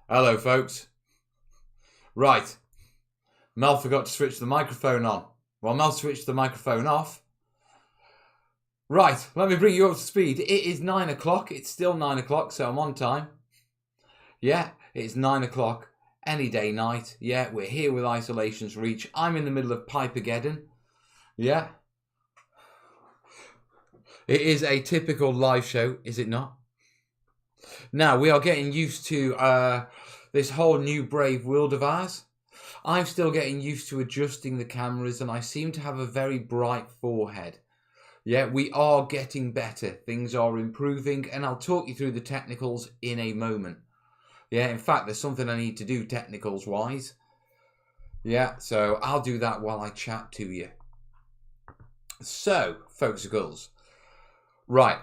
Hello, folks. Right. Mel forgot to switch the microphone on. Well, Mel switched the microphone off. Right, let me bring you up to speed. It is 9 o'clock. It's still 9 o'clock, so I'm on time. Yeah, it's 9 o'clock. Any day, night. Yeah, we're here with Isolation's Reach. I'm in the middle of Pipergeddon. Yeah. It is a typical live show, is it not? Now, we are getting used to this whole new brave world of ours. I'm still getting used to adjusting the cameras, and I seem to have a very bright forehead. Yeah, we are getting better. Things are improving, and I'll talk you through the technicals in a moment. Yeah, in fact, there's something I need to do technicals-wise. Yeah, so I'll do that while I chat to you. So, folks and girls. Right,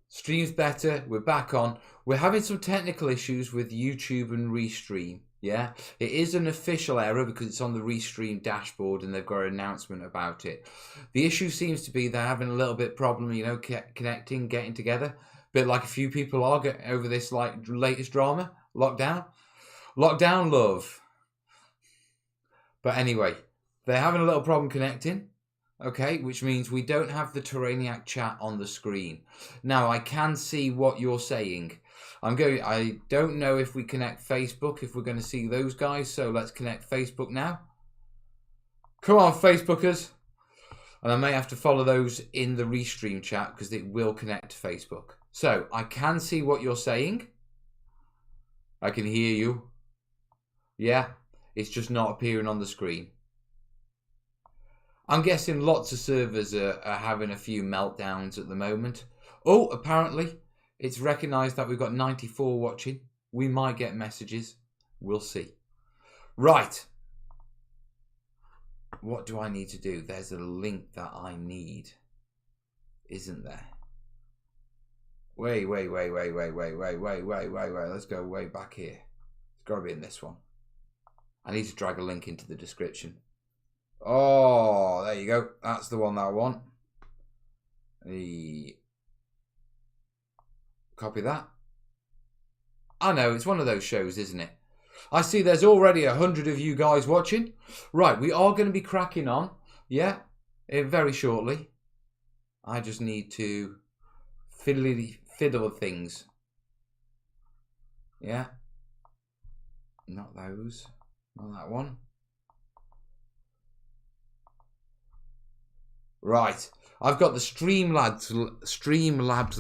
stream's better. We're back on. We're having some technical issues with YouTube and Restream. Yeah, it is an official error because it's on the Restream dashboard and they've got an announcement about it. The issue seems to be they're having a little bit problem, you know, connecting, getting together. Bit like a few people are getting over this like latest drama, lockdown love. But anyway, they're having a little problem connecting. Okay, which means we don't have the Terrainiac chat on the screen. Now I can see what you're saying. I don't know if we connect Facebook, if we're going to see those guys. So let's connect Facebook now. Come on, Facebookers. And I may have to follow those in the Restream chat because it will connect to Facebook. So I can see what you're saying. I can hear you. Yeah, it's just not appearing on the screen. I'm guessing lots of servers are having a few meltdowns at the moment. Oh, apparently it's recognised that we've got 94 watching. We might get messages. We'll see. Right. What do I need to do? There's a link that I need. Isn't there? Wait. Let's go way back here. It's got to be in this one. I need to drag a link into the description. Oh, there you go. That's the one that I want. Copy that. I know, it's one of those shows, isn't it? I see there's already 100 of you guys watching. Right, we are going to be cracking on. Yeah, very shortly. I just need to fiddle things. Yeah. Not those. Not that one. Right, I've got the Streamlabs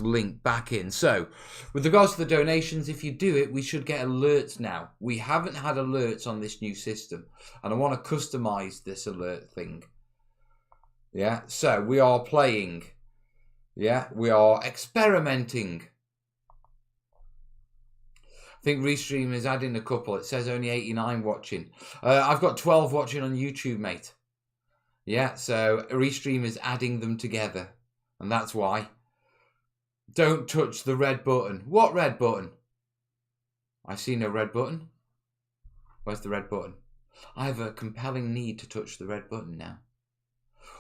link back in. So, with regards to the donations, if you do it, we should get alerts now. We haven't had alerts on this new system, and I want to customize this alert thing. Yeah, so we are playing. Yeah, we are experimenting. I think Restream is adding a couple. It says only 89 watching. I've got 12 watching on YouTube, mate. Yeah, so Restream is adding them together, and that's why. Don't touch the red button. What red button? I see no red button. Where's the red button? I have a compelling need to touch the red button now.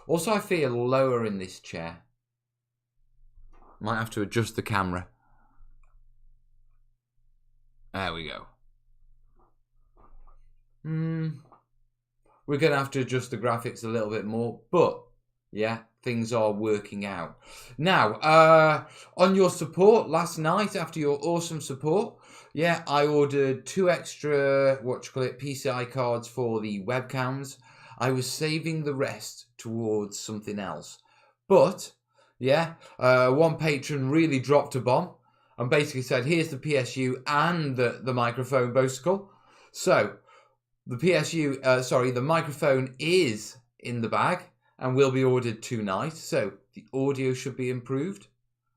Also, I feel lower in this chair. Might have to adjust the camera. There we go. We're going to have to adjust the graphics a little bit more, but yeah, things are working out. Now, on your support last night, after your awesome support, yeah, I ordered 2 extra, PCI cards for the webcams. I was saving the rest towards something else. But, yeah, one patron really dropped a bomb and basically said, here's the PSU and the microphone bicycle. So, the the microphone is in the bag and will be ordered tonight. So the audio should be improved.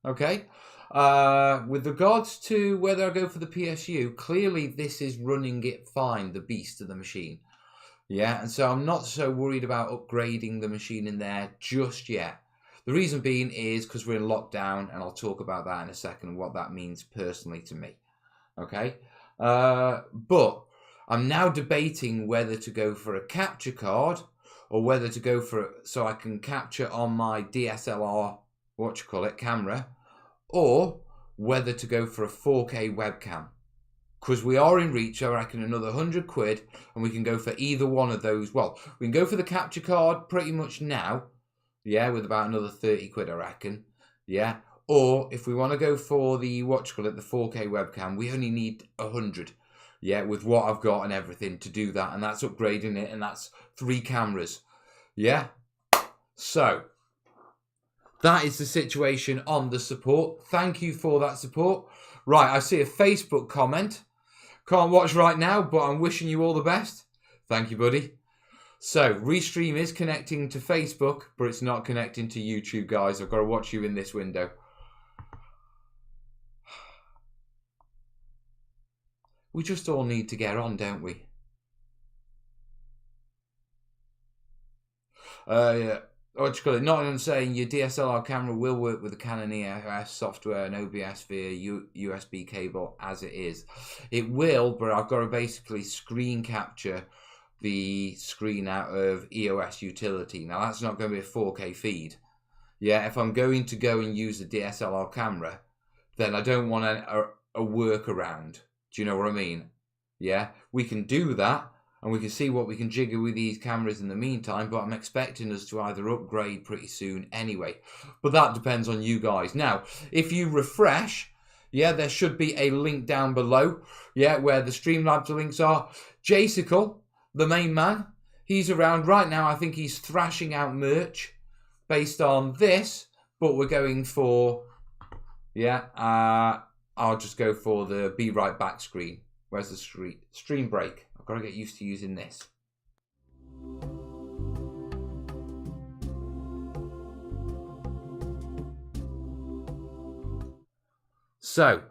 Okay. With regards to whether I go for the PSU, clearly this is running it fine, the beast of the machine. Yeah, and so I'm not so worried about upgrading the machine in there just yet. The reason being is because we're in lockdown, and I'll talk about that in a second, what that means personally to me. Okay. But I'm now debating whether to go for a capture card or whether to go for it so I can capture on my DSLR, camera, or whether to go for a 4K webcam. because we are in reach, I reckon, another 100 quid, and we can go for either one of those. Well, we can go for the capture card pretty much now, yeah, with about another 30 quid, I reckon, yeah. Or if we want to go for the, the 4K webcam, we only need 100, yeah, with what I've got and everything to do that, and that's upgrading it, and that's 3 cameras, yeah. So that is the situation on the support. Thank you for that support. Right, I see a Facebook comment. Can't watch right now, but I'm wishing you all the best. Thank you, buddy. So, Restream is connecting to Facebook, but it's not connecting to YouTube, guys. I've got to watch you in this window. We just all need to get on, don't we? Yeah. What you call it? Nottingham saying your DSLR camera will work with the Canon EOS software and OBS via USB cable as it is. It will, but I've got to basically screen capture the screen out of EOS utility. Now that's not going to be a 4K feed. Yeah, if I'm going to go and use the DSLR camera, then I don't want a workaround. Do you know what I mean? Yeah, we can do that. And we can see what we can jigger with these cameras in the meantime, but I'm expecting us to either upgrade pretty soon anyway. But that depends on you guys. Now, if you refresh, yeah, there should be a link down below, yeah, where the Streamlabs links are. Jaysicle, the main man, he's around right now. I think he's thrashing out merch based on this, but we're going for, yeah, I'll just go for the Be Right Back screen. Where's the stream break? I've got to get used to using this. So,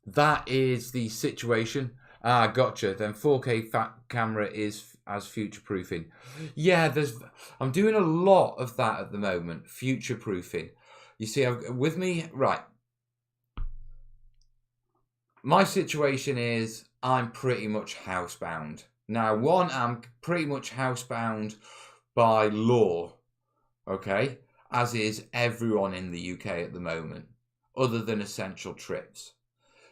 that is the situation. Gotcha. Then 4K camera is as future-proofing. Yeah, I'm doing a lot of that at the moment, future-proofing. You see, with me, right. My situation is I'm pretty much housebound. Now, one, I'm pretty much housebound by law, okay? As is everyone in the UK at the moment, other than essential trips.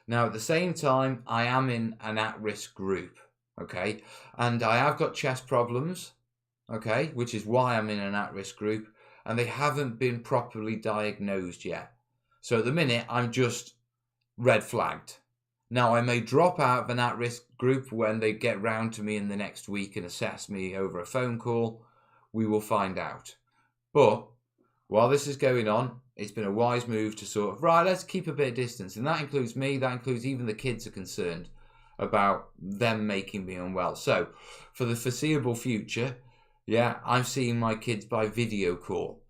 Now, at the same time, I am in an at-risk group, okay? And I have got chest problems, okay? Which is why I'm in an at-risk group. And they haven't been properly diagnosed yet. So at the minute, I'm just red flagged. Now, I may drop out of an at-risk group when they get round to me in the next week and assess me over a phone call. We will find out. But while this is going on, it's been a wise move to sort of, right, let's keep a bit of distance. And that includes me. That includes even the kids are concerned about them making me unwell. So for the foreseeable future, yeah, I'm seeing my kids by video call.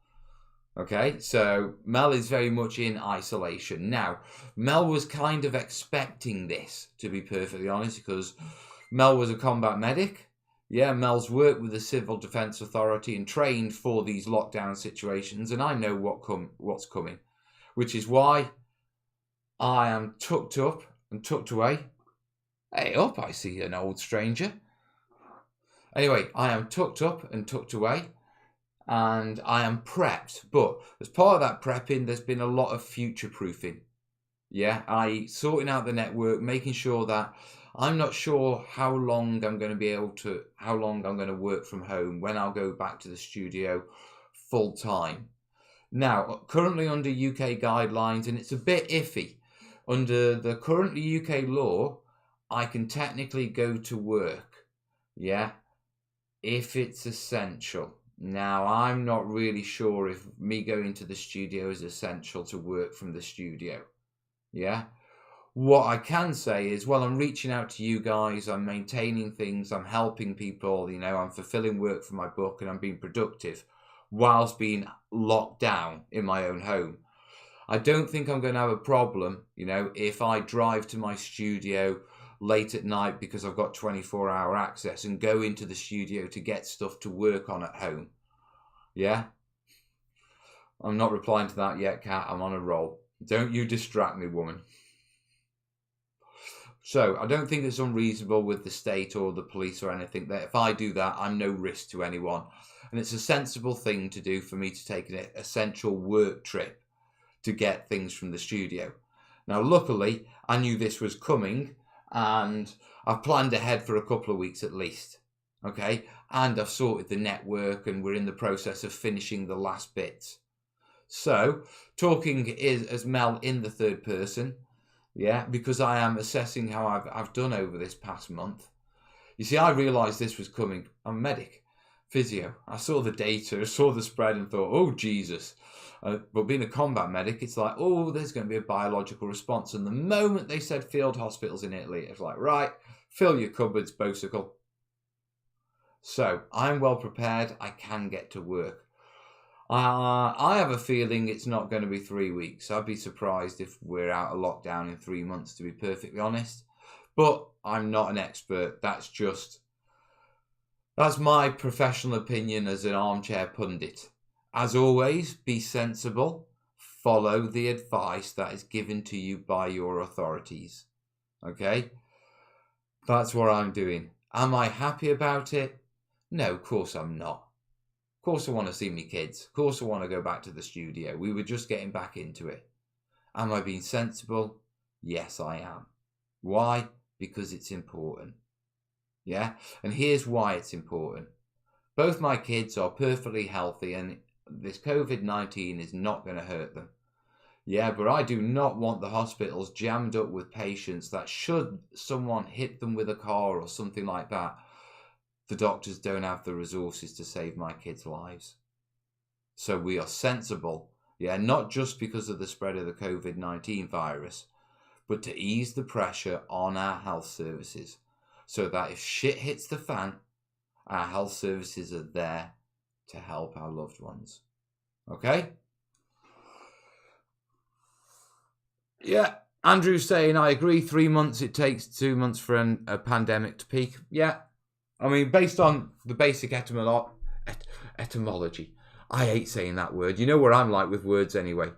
Okay, so Mel is very much in isolation. Now, Mel was kind of expecting this, to be perfectly honest, because Mel was a combat medic. Yeah, Mel's worked with the Civil Defence Authority and trained for these lockdown situations, and I know what's coming, which is why I am tucked up and tucked away. Hey, up, I see an old stranger. Anyway, I am tucked up and tucked away. And I am prepped, but as part of that prepping, there's been a lot of future-proofing. Yeah, sorting out the network, making sure that I'm not sure how long I'm going to work from home, when I'll go back to the studio full time. Now, currently under UK guidelines, and it's a bit iffy, under the current UK law, I can technically go to work, yeah, if it's essential. Now, I'm not really sure if me going to the studio is essential to work from the studio. Yeah. What I can say is, well, I'm reaching out to you guys. I'm maintaining things. I'm helping people. You know, I'm fulfilling work for my book and I'm being productive whilst being locked down in my own home. I don't think I'm going to have a problem, you know, if I drive to my studio late at night because I've got 24-hour access and go into the studio to get stuff to work on at home. Yeah? I'm not replying to that yet, Kat. I'm on a roll. Don't you distract me, woman. So, I don't think it's unreasonable with the state or the police or anything that if I do that, I'm no risk to anyone. And it's a sensible thing to do for me to take an essential work trip to get things from the studio. Now, luckily, I knew this was coming, and I've planned ahead for a couple of weeks at least. Okay, and I've sorted the network, and we're in the process of finishing the last bits. So, talking is as Mel in the third person, yeah, because I am assessing how I've done over this past month. You see, I realised this was coming. I'm a medic, physio. I saw the data, I saw the spread and thought, oh, Jesus. But being a combat medic, it's like, oh, there's going to be a biological response. And the moment they said field hospitals in Italy, it's like, right, fill your cupboards, Bosicle. So, I'm well prepared. I can get to work. I have a feeling it's not going to be 3 weeks. I'd be surprised if we're out of lockdown in 3 months, to be perfectly honest. But I'm not an expert. That's my professional opinion as an armchair pundit. As always, be sensible. Follow the advice that is given to you by your authorities. Okay? That's what I'm doing. Am I happy about it? No, of course I'm not. Of course I want to see me kids. Of course I want to go back to the studio. We were just getting back into it. Am I being sensible? Yes, I am. Why? Because it's important. Yeah? And here's why it's important. Both my kids are perfectly healthy, and this COVID-19 is not going to hurt them. Yeah, but I do not want the hospitals jammed up with patients that should someone hit them with a car or something like that, the doctors don't have the resources to save my kids' lives. So we are sensible, yeah, not just because of the spread of the COVID-19 virus, but to ease the pressure on our health services so that if shit hits the fan, our health services are there to help our loved ones. Okay? Yeah, Andrew's saying, I agree, 3 months, it takes 2 months for a pandemic to peak. Yeah, I mean, based on the basic etymology. I hate saying that word. You know where I'm like with words anyway.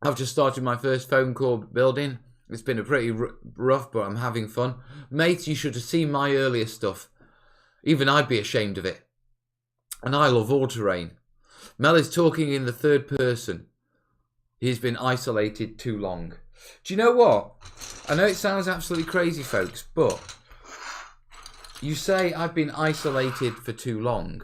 I've just started my first phone call building. It's been a pretty rough, but I'm having fun. Mate, you should have seen my earlier stuff. Even I'd be ashamed of it. And I love all-terrain. Mel is talking in the third person. He's been isolated too long. Do you know what? I know it sounds absolutely crazy, folks, but you say I've been isolated for too long.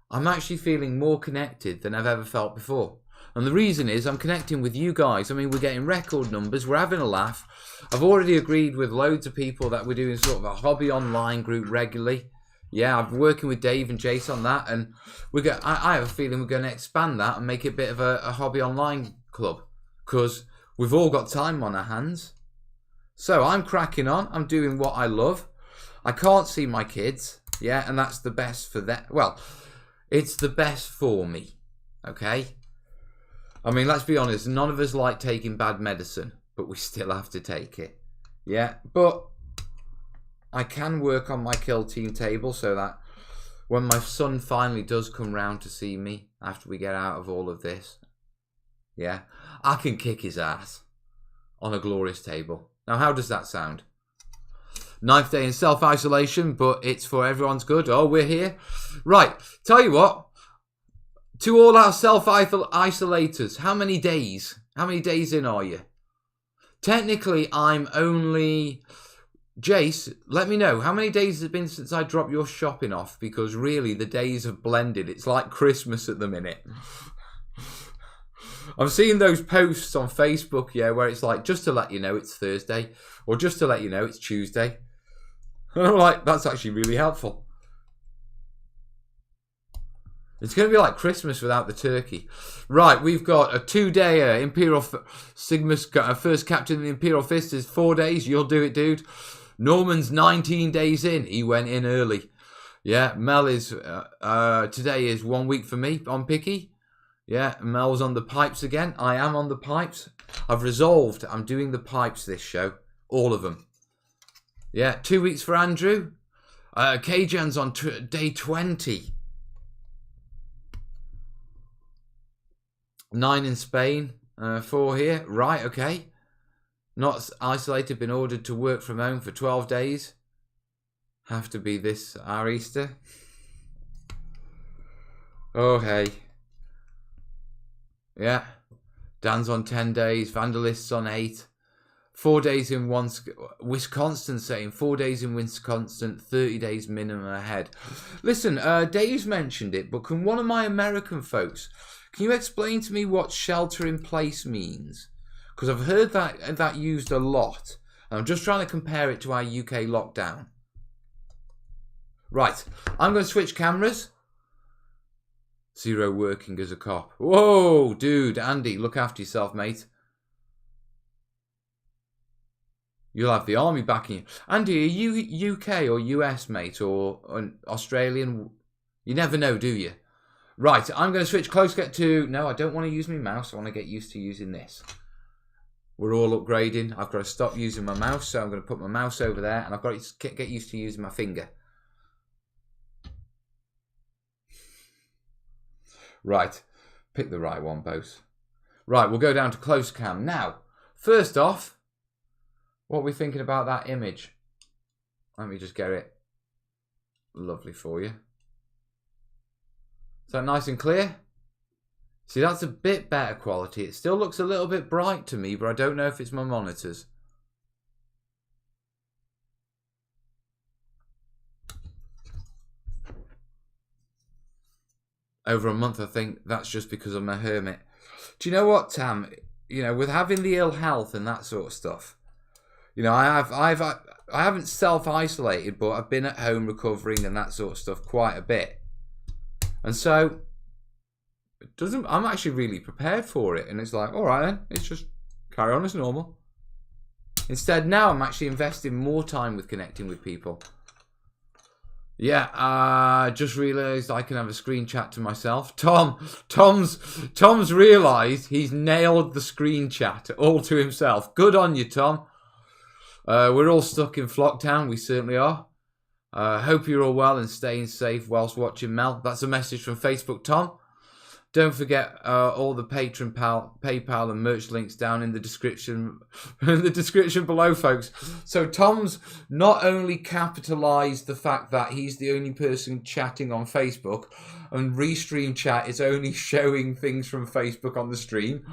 I'm actually feeling more connected than I've ever felt before. And the reason is I'm connecting with you guys. I mean, we're getting record numbers. We're having a laugh. I've already agreed with loads of people that we're doing sort of a hobby online group regularly. Yeah, I'm working with Dave and Jace on that. And I have a feeling we're going to expand that and make it a bit of a hobby online club. Because we've all got time on our hands. So I'm cracking on. I'm doing what I love. I can't see my kids. Yeah, and that's the best for them. Well, it's the best for me. Okay? I mean, let's be honest. None of us like taking bad medicine, but we still have to take it. Yeah, but I can work on my kill team table so that when my son finally does come round to see me after we get out of all of this, yeah, I can kick his ass on a glorious table. Now, how does that sound? 9th day in self-isolation, but it's for everyone's good. Oh, we're here. Right, tell you what. To all our self-isolators, how many days? How many days in are you? Technically, I'm only... Jace, let me know. How many days has it been since I dropped your shopping off? Because really, the days have blended. It's like Christmas at the minute. I'm seeing those posts on Facebook, yeah, where it's like, just to let you know it's Thursday. Or just to let you know it's Tuesday. And I'm like, that's actually really helpful. It's going to be like Christmas without the turkey. Right, we've got a 2-day Imperial Sigma's first captain in the Imperial Fist is 4 days. You'll do it, dude. Norman's 19 days in. He went in early. Yeah, Mel is... today is 1 week for me on Picky. Yeah, Mel's on the pipes again. I am on the pipes. I've resolved. I'm doing the pipes this show. All of them. Yeah, 2 weeks for Andrew. Kajan's on day 20. 9 in Spain, 4 here. Right, okay. Not isolated, been ordered to work from home for 12 days. Have to be this, our Easter. Oh, hey. Yeah. Dan's on 10 days. Vandalist's on 8. 4 days in Wisconsin saying 4 days in Wisconsin, 30 days minimum ahead. Listen, Dave's mentioned it, but can one of my American folks, can you explain to me what shelter in place means? Because I've heard that used a lot. And I'm just trying to compare it to our UK lockdown. Right, I'm going to switch cameras. Zero working as a cop. Whoa, dude, Andy, look after yourself, mate. You'll have the army backing you. Andy, are you UK or US, mate, or an Australian? You never know, do you? Right, I'm going to switch close get to... No, I don't want to use my mouse. I want to get used to using this. We're all upgrading. I've got to stop using my mouse, so I'm going to put my mouse over there, and I've got to get used to using my finger. Right, pick the right one, both. Right, we'll go down to close cam. Now, first off, what are we thinking about that image? Let me just get it lovely for you. Is that nice and clear? See, that's a bit better quality. It still looks a little bit bright to me, but I don't know if it's my monitors. Over a month, I think that's just because I'm a hermit. Do you know what, Tam? You know, with having the ill health and that sort of stuff, you know, I haven't self-isolated, but I've been at home recovering and that sort of stuff quite a bit. And so I'm actually really prepared for it. And it's like, all right then, it's just carry on as normal. Instead, now I'm actually investing more time with connecting with people. Yeah, just realised I can have a screen chat to myself. Tom's realised he's nailed the screen chat all to himself. Good on you, Tom. We're all stuck in Flocktown. We certainly are. Hope you're all well and staying safe whilst watching Mel. That's a message from Facebook, Tom. Don't forget all the Patreon, PayPal, and merch links down in the description, below, folks. So Tom's not only capitalised the fact that he's the only person chatting on Facebook, and Restream Chat is only showing things from Facebook on the stream.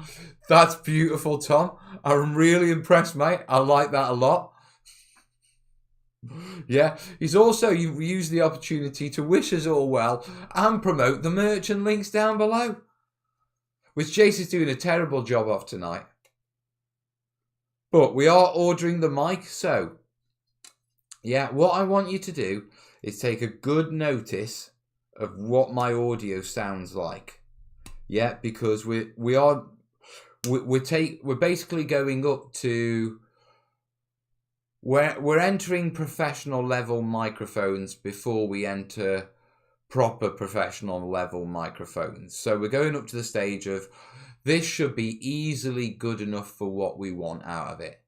That's beautiful, Tom. I'm really impressed, mate. I like that a lot. Yeah, he's also used the opportunity to wish us all well and promote the merch and links down below, which Jace is doing a terrible job of tonight. But we are ordering the mic, so yeah, what I want you to do is take a good notice of what my audio sounds like. Yeah, because we're basically going up to... We're entering professional level microphones before we enter proper professional level microphones. So we're going up to the stage of this should be easily good enough for what we want out of it.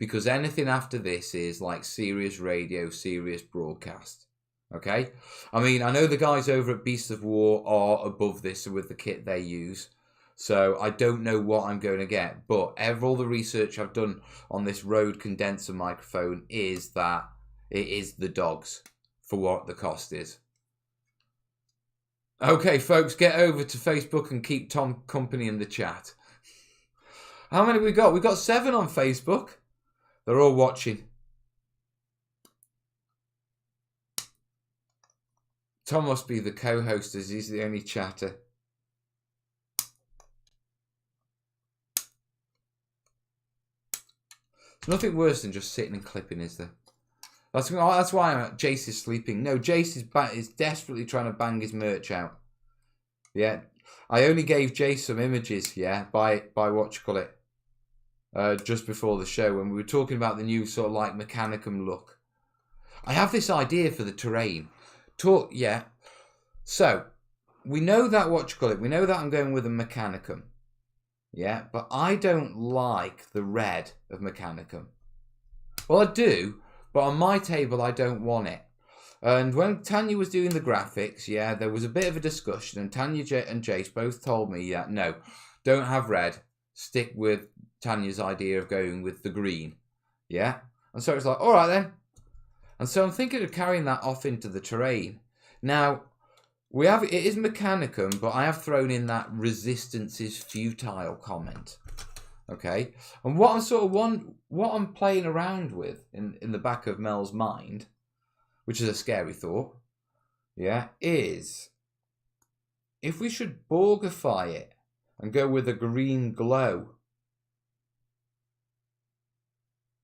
Because anything after this is like serious radio, serious broadcast. Okay? I mean, I know the guys over at Beasts of War are above this with the kit they use. So I don't know what I'm going to get, but all the research I've done on this Rode condenser microphone is that it is the dogs for what the cost is. Okay, folks, get over to Facebook and keep Tom company in the chat. How many we got? We got 7 on Facebook. They're all watching. Tom must be the co-host as he's the only chatter. Nothing worse than just sitting and clipping, is there? That's why Jace is sleeping. No, Jace is desperately trying to bang his merch out. Yeah, I only gave Jace some images. Yeah, by just before the show when we were talking about the new sort of like Mechanicum look. I have this idea for the terrain. Yeah. So we know that we know that I'm going with a Mechanicum. Yeah, but I don't like the red of Mechanicum. Well, I do, but on my table, I don't want it. And when Tanya was doing the graphics, yeah, there was a bit of a discussion, and Tanya and Jace both told me, yeah, no, don't have red. Stick with Tanya's idea of going with the green. Yeah? And so it's like, all right then. And so I'm thinking of carrying that off into the terrain. Now, We have, it is Mechanicum, but I have thrown in that resistance is futile comment. Okay, and what I'm what I'm playing around with in the back of Mel's mind, which is a scary thought, yeah, is if we should Borgify it and go with a green glow.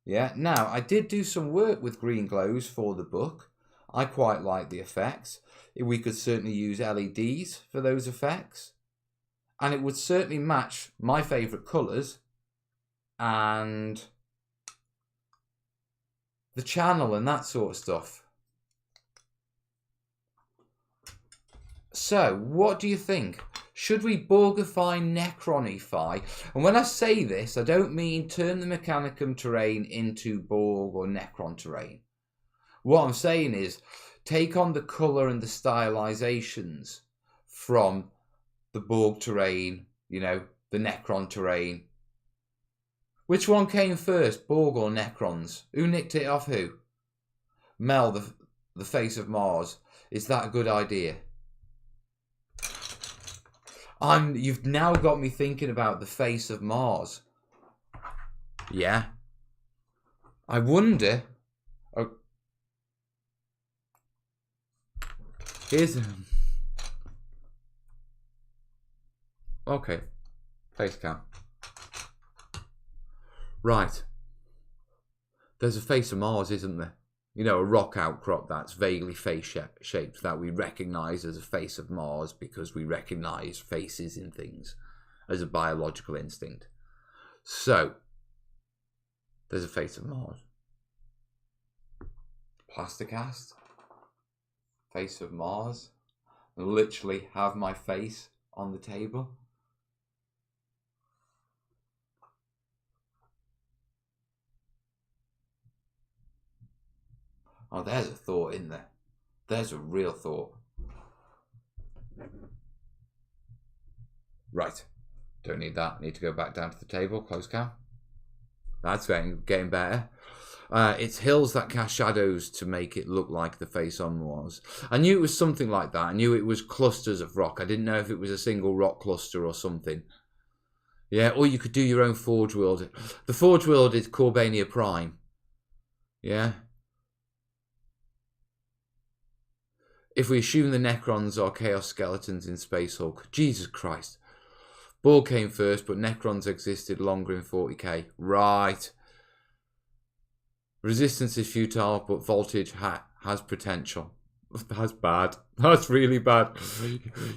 Yeah, now I did do some work with green glows for the book. I quite like the effects. We could certainly use LEDs for those effects. And it would certainly match my favourite colours and the channel and that sort of stuff. So, what do you think? Should we Borgify, Necronify? And when I say this, I don't mean turn the Mechanicum terrain into Borg or Necron terrain. What I'm saying is take on the colour and the stylisations from the Borg terrain, you know, the Necron terrain. Which one came first, Borg or Necrons? Who nicked it off who? Mel, the face of Mars. Is that a good idea? You've now got me thinking about the face of Mars. Yeah. I wonder. Oh, here's. Okay. Face cam. Right. There's a face of Mars, isn't there? You know, a rock outcrop that's vaguely face-shaped that we recognise as a face of Mars because we recognise faces in things as a biological instinct. So, there's a face of Mars. Plasticast. Face of Mars. I literally have my face on the table. Oh, there's a thought in there. There's a real thought. Right. Don't need that. Need to go back down to the table. Close cam. That's getting better. It's hills that cast shadows to make it look like the face on Mars. I knew it was something like that. I knew it was clusters of rock. I didn't know if it was a single rock cluster or something. Yeah, or you could do your own Forge World. The Forge World is Corbania Prime. Yeah. If we assume the Necrons are Chaos Skeletons in Space Hulk. Jesus Christ. Borg came first, but Necrons existed longer in 40k. Right. Resistance is futile, but voltage has potential. That's bad. That's really bad.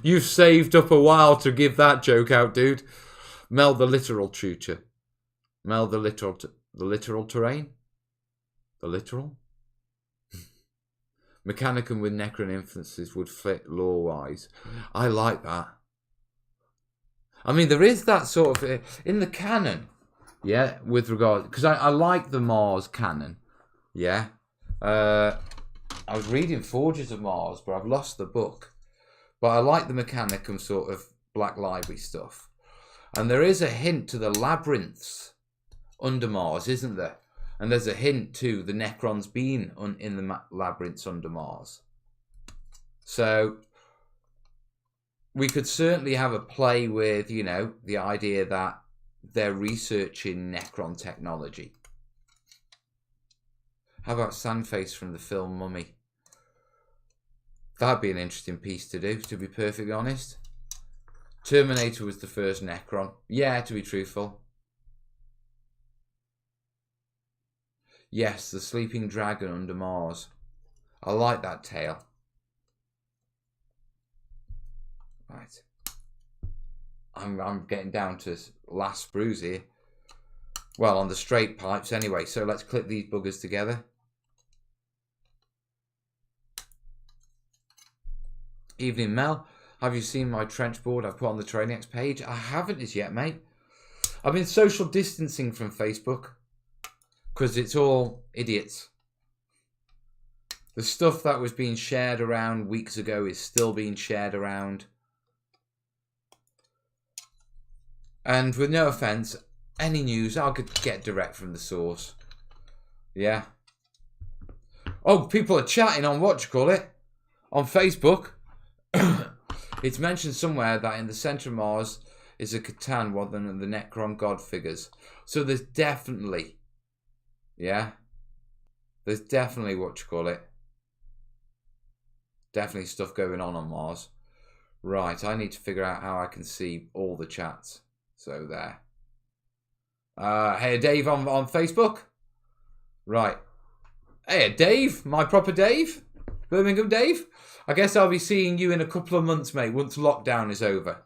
You've saved up a while to give that joke out, dude. Mel the literal tutor. Mel the literal terrain? The literal? Mechanicum with Necron influences would fit lore-wise. I like that. I mean, there is that sort of... in the canon, yeah, with regard... Because I like the Mars canon, yeah. I was reading Forges of Mars, but I've lost the book. But I like the Mechanicum sort of Black Library stuff. And there is a hint to the labyrinths under Mars, isn't there? And there's a hint to the Necrons being in the labyrinths under Mars. So we could certainly have a play with, you know, the idea that they're researching Necron technology. How about Sandface from the film Mummy? That'd be an interesting piece to do, to be perfectly honest. Terminator was the first Necron. Yeah, to be truthful. Yes, the sleeping dragon under Mars. I like that tale. Right. I'm getting down to last sprues here. Well, on the straight pipes anyway. So let's clip these buggers together. Evening, Mel. Have you seen my trench board I've put on the Terrainiacs page? I haven't as yet, mate. I've been social distancing from Facebook. Because it's all idiots. The stuff that was being shared around weeks ago is still being shared around. And with no offence, any news I'll get direct from the source. Yeah. Oh, people are chatting on what you call it? On Facebook. It's mentioned somewhere that in the centre of Mars is a Catan rather than the Necron god figures. So there's definitely, yeah, there's definitely, what you call it, definitely stuff going on Mars. Right, I need to figure out how I can see all the chats. So there. Hey, Dave on Facebook. Right. Hey, Dave, my proper Dave. Birmingham Dave. I guess I'll be seeing you in a couple of months, mate, once lockdown is over.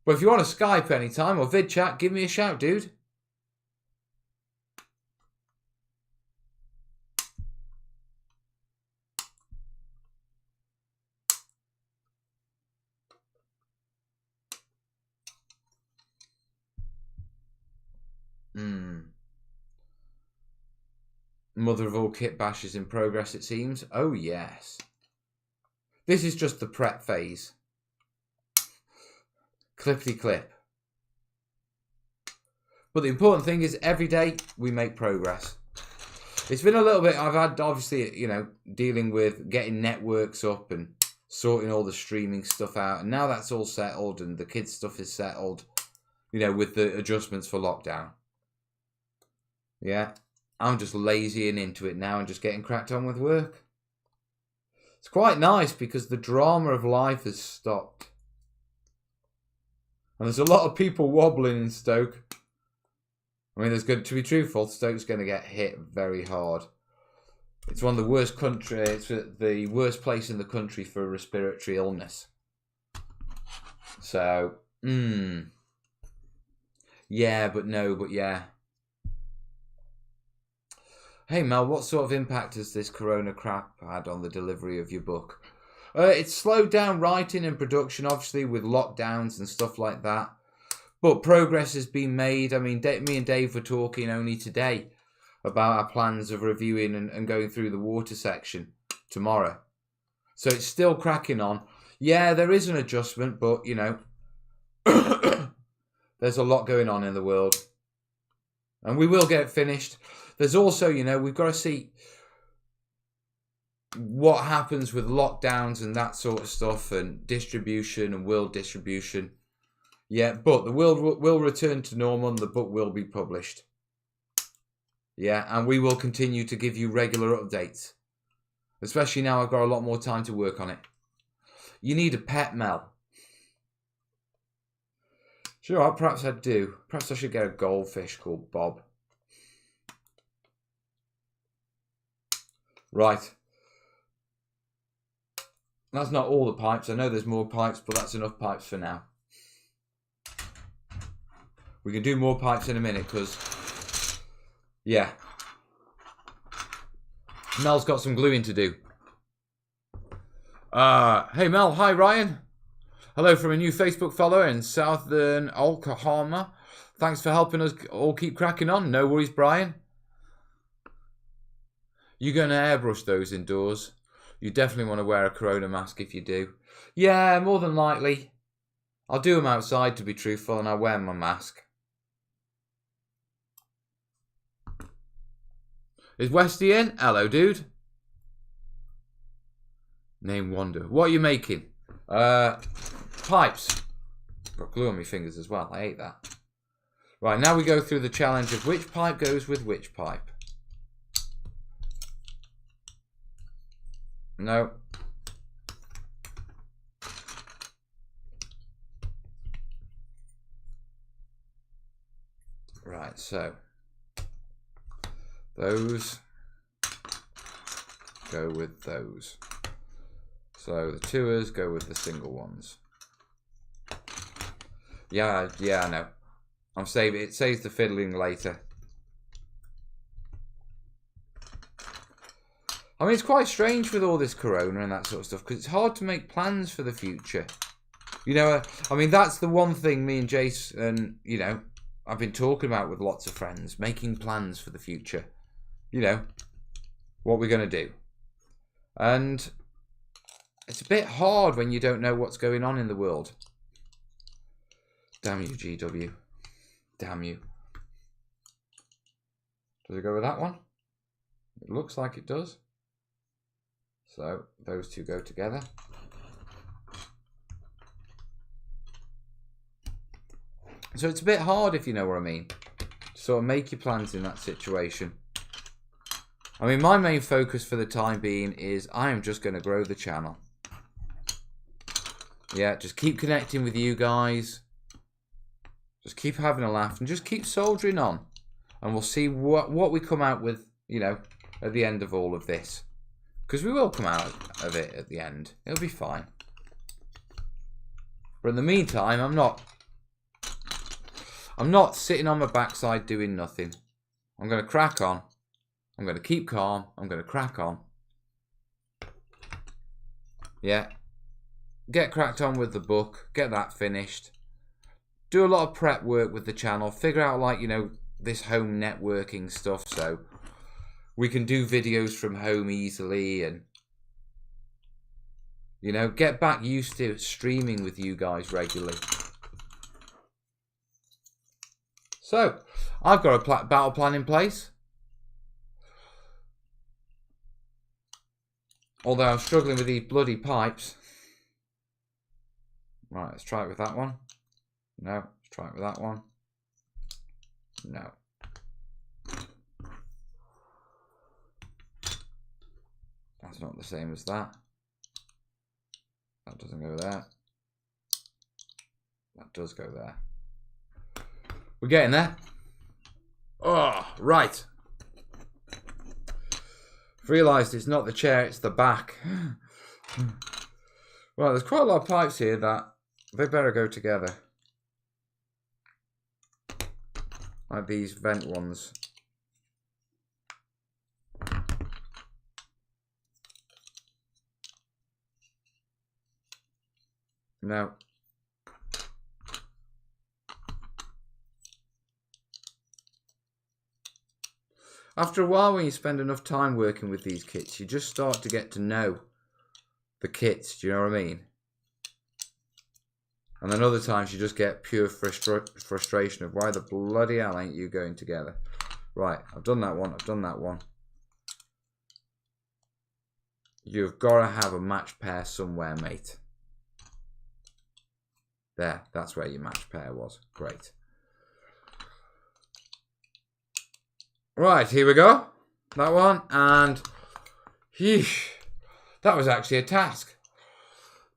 But if you want to Skype anytime or vid chat, give me a shout, dude. Mother of all kit bashes in progress, it seems. Oh, yes. This is just the prep phase. Clippity clip. But the important thing is every day we make progress. It's been a little bit, I've had obviously, you know, dealing with getting networks up and sorting all the streaming stuff out. And now that's all settled and the kids' stuff is settled, you know, with the adjustments for lockdown. Yeah. I'm just lazying into it now and just getting cracked on with work. It's quite nice because the drama of life has stopped. And there's a lot of people wobbling in Stoke. I mean, to be truthful, Stoke's going to get hit very hard. It's one of the worst it's the worst place in the country for respiratory illness. So, yeah, but no, but yeah. Hey Mel, what sort of impact has this corona crap had on the delivery of your book? It's slowed down writing and production, obviously, with lockdowns and stuff like that. But progress has been made. I mean, me and Dave were talking only today about our plans of reviewing and going through the water section tomorrow. So it's still cracking on. Yeah, there is an adjustment, but, you know, there's a lot going on in the world. And we will get it finished. There's also, you know, we've got to see what happens with lockdowns and that sort of stuff and distribution and world distribution. Yeah, but the world will return to normal and the book will be published. Yeah, and we will continue to give you regular updates. Especially now I've got a lot more time to work on it. You need a pet, Mel. Sure, perhaps I do. Perhaps I should get a goldfish called Bob. Right. That's not all the pipes. I know there's more pipes, but that's enough pipes for now. We can do more pipes in a minute because, yeah. Mel's got some gluing to do. Hey Mel, hi Ryan. Hello from a new Facebook follower in Southern Oklahoma. Thanks for helping us all keep cracking on. No worries, Brian. You're going to airbrush those indoors. You definitely want to wear a corona mask if you do. Yeah, more than likely. I'll do them outside to be truthful and I'll wear my mask. Is Westy in? Hello, dude. Name Wonder. What are you making? Pipes. Got glue on my fingers as well. I hate that. Right, now we go through the challenge of which pipe goes with which pipe. No. Right, so those go with those. So the tours go with the single ones. Yeah, I know. I'm saving it. Saves the fiddling later. I mean, it's quite strange with all this corona and that sort of stuff because it's hard to make plans for the future. You know, I mean, that's the one thing me and Jason, you know, I've been talking about with lots of friends, making plans for the future. You know, what we're going to do. And it's a bit hard when you don't know what's going on in the world. Damn you, GW. Damn you. Does it go with that one? It looks like it does. So those two go together. So it's a bit hard, if you know what I mean. Sort of make your plans in that situation. I mean, my main focus for the time being is I am just going to grow the channel. Yeah, just keep connecting with you guys. Just keep having a laugh and just keep soldiering on. And we'll see what we come out with, you know, at the end of all of this. Because we will come out of it at the end. It'll be fine. But in the meantime, I'm not sitting on my backside doing nothing. I'm going to crack on. I'm going to keep calm. I'm going to crack on. Yeah. Get cracked on with the book. Get that finished. Do a lot of prep work with the channel. Figure out, like, you know, this home networking stuff so we can do videos from home easily and, you know, get back used to streaming with you guys regularly. So, I've got a battle plan in place. Although I'm struggling with these bloody pipes. Right, let's try it with that one. No, let's try it with that one. No. That's not the same as that. That doesn't go there. That does go there. We're getting there. Oh, right. I've realised it's not the chair, it's the back. Well, there's quite a lot of pipes here that they better go together. Like these vent ones. No. After a while, when you spend enough time working with these kits, you just start to get to know the kits, do you know what I mean? And then other times you just get pure frustration of why the bloody hell ain't you going together? Right, I've done that one, I've done that one. You've got to have a match pair somewhere, mate. There, that's where your match pair was. Great. Right, here we go. That one, and yeesh, that was actually a task.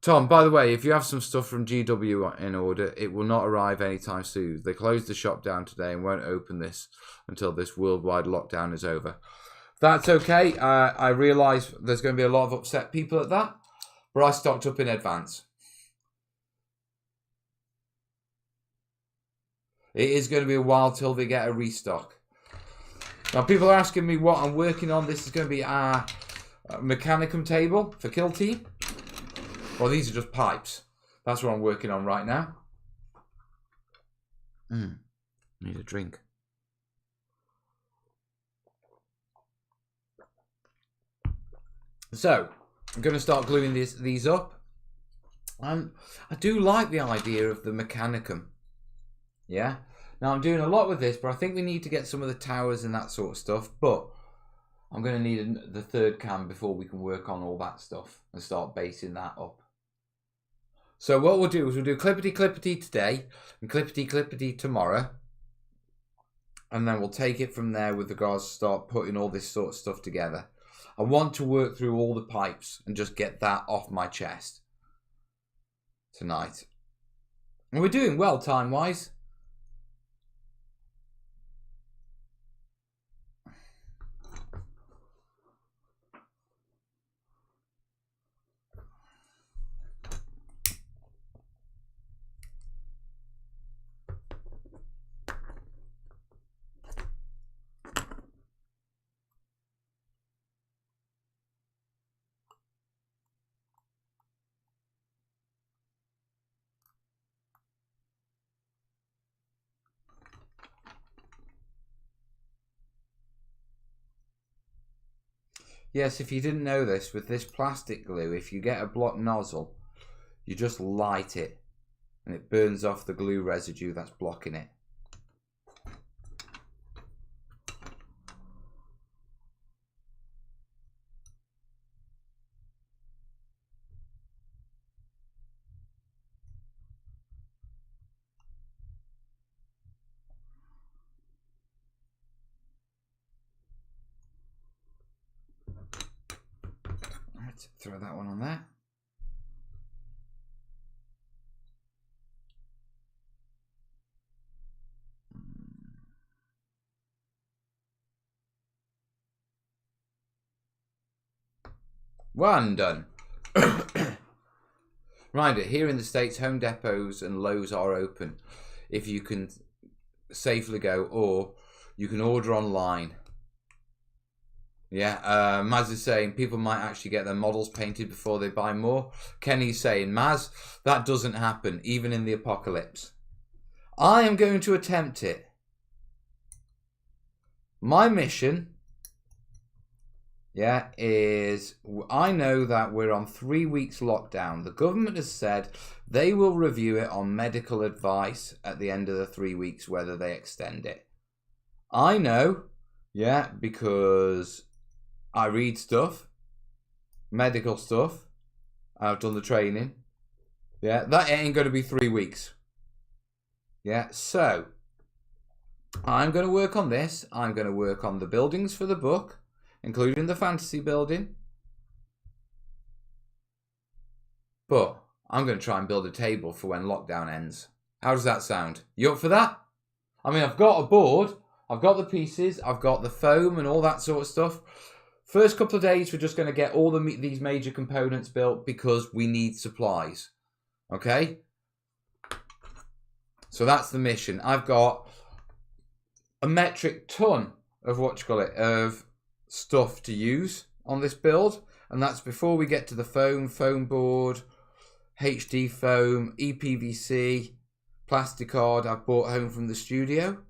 Tom, by the way, if you have some stuff from GW in order, it will not arrive anytime soon. They closed the shop down today and won't open this until this worldwide lockdown is over. That's okay. I realise there's going to be a lot of upset people at that, but I stocked up in advance. It is going to be a while till they get a restock. Now, people are asking me what I'm working on. This is going to be our Mechanicum table for Kill Team. Well, these are just pipes. That's what I'm working on right now. Need a drink. So, I'm going to start gluing these up. I do like the idea of the Mechanicum. Yeah. Now, I'm doing a lot with this, but I think we need to get some of the towers and that sort of stuff. But I'm going to need the third cam before we can work on all that stuff and start basing that up. So what we'll do is we'll do clippity clippity today and clippity clippity tomorrow. And then we'll take it from there with regards to start putting all this sort of stuff together. I want to work through all the pipes and just get that off my chest tonight. And we're doing well time-wise. Yes, if you didn't know this, with this plastic glue, if you get a blocked nozzle, you just light it and it burns off the glue residue that's blocking it. Right, throw that one on there. One done. Reminder, here in the States, Home Depots and Lowe's are open if you can safely go, or you can order online. Yeah, Maz is saying people might actually get their models painted before they buy more. Kenny's saying, Maz, that doesn't happen, even in the apocalypse. I am going to attempt it. My mission, yeah, is I know that we're on 3 weeks lockdown. The government has said they will review it on medical advice at the end of the 3 weeks, whether they extend it. I know, yeah, because I read stuff, medical stuff. I've done the training. Yeah, that ain't going to be 3 weeks. Yeah, so I'm going to work on this. I'm going to work on the buildings for the book, including the fantasy building. But I'm going to try and build a table for when lockdown ends. How does that sound? You up for that? I mean, I've got a board. I've got the pieces. I've got the foam and all that sort of stuff. First couple of days, we're just going to get all these major components built because we need supplies. Okay? So that's the mission. I've got a metric ton of of stuff to use on this build. And that's before we get to the foam board, HD foam, EPVC, plasticard I've brought home from the studio.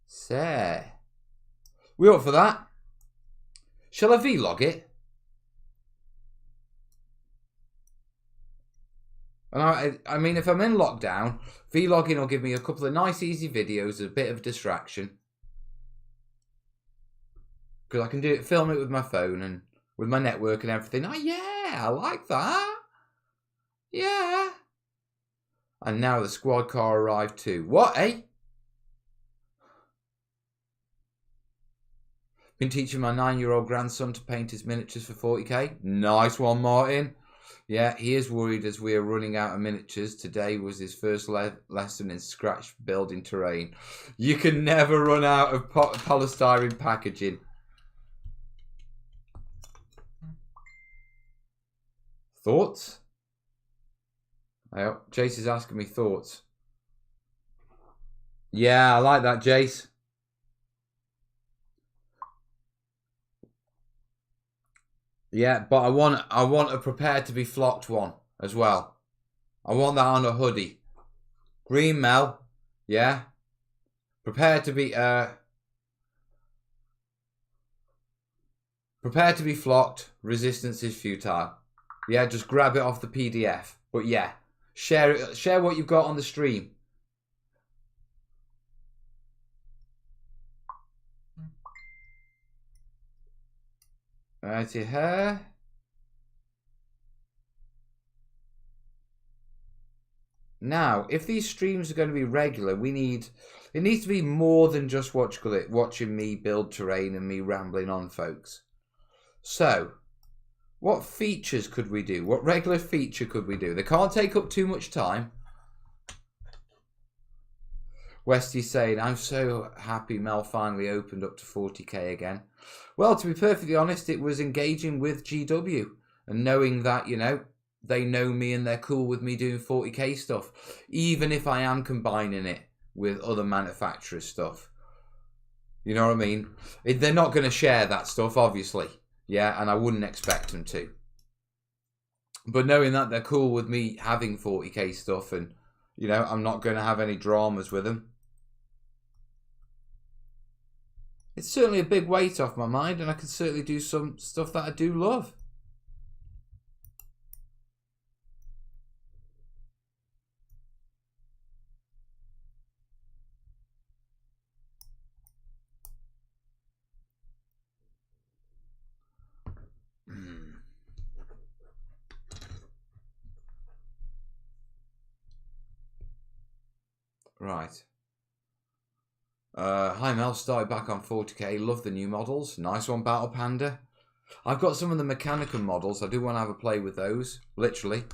So, we up for that? Shall I vlog it? And I mean, if I'm in lockdown, vlogging will give me a couple of nice, easy videos, a bit of distraction. Because I can film it with my phone and with my network and everything. Oh, yeah, I like that. Yeah. And now the squad car arrived too. What, eh? Been teaching my 9-year-old grandson to paint his miniatures for 40k. Nice one, Martin. Yeah, he is worried as we are running out of miniatures. Today was his first lesson in scratch building terrain. You can never run out of polystyrene packaging. Thoughts? Oh, Jace is asking me thoughts. Yeah, I like that, Jace. Yeah, but I want a prepared to be flocked one as well. I want that on a hoodie. Green Mel, yeah. Prepared to be flocked. Resistance is futile. Yeah, just grab it off the PDF. But yeah, share what you've got on the stream. Righty here. Now, if these streams are going to be regular, it needs to be more than just watching me build terrain and me rambling on, folks. So, what features could we do? What regular feature could we do? They can't take up too much time. Westy's saying, I'm so happy Mel finally opened up to 40k again. Well, to be perfectly honest, it was engaging with GW and knowing that, you know, they know me and they're cool with me doing 40k stuff, even if I am combining it with other manufacturers' stuff. You know what I mean? They're not going to share that stuff, obviously. Yeah, and I wouldn't expect them to. But knowing that they're cool with me having 40k stuff and, you know, I'm not going to have any dramas with them. It's certainly a big weight off my mind, and I can certainly do some stuff that I do love. Right. Hi Mel, started back on 40k. Love the new models. Nice one, Battle Panda. I've got some of the Mechanicum models. I do want to have a play with those. Literally.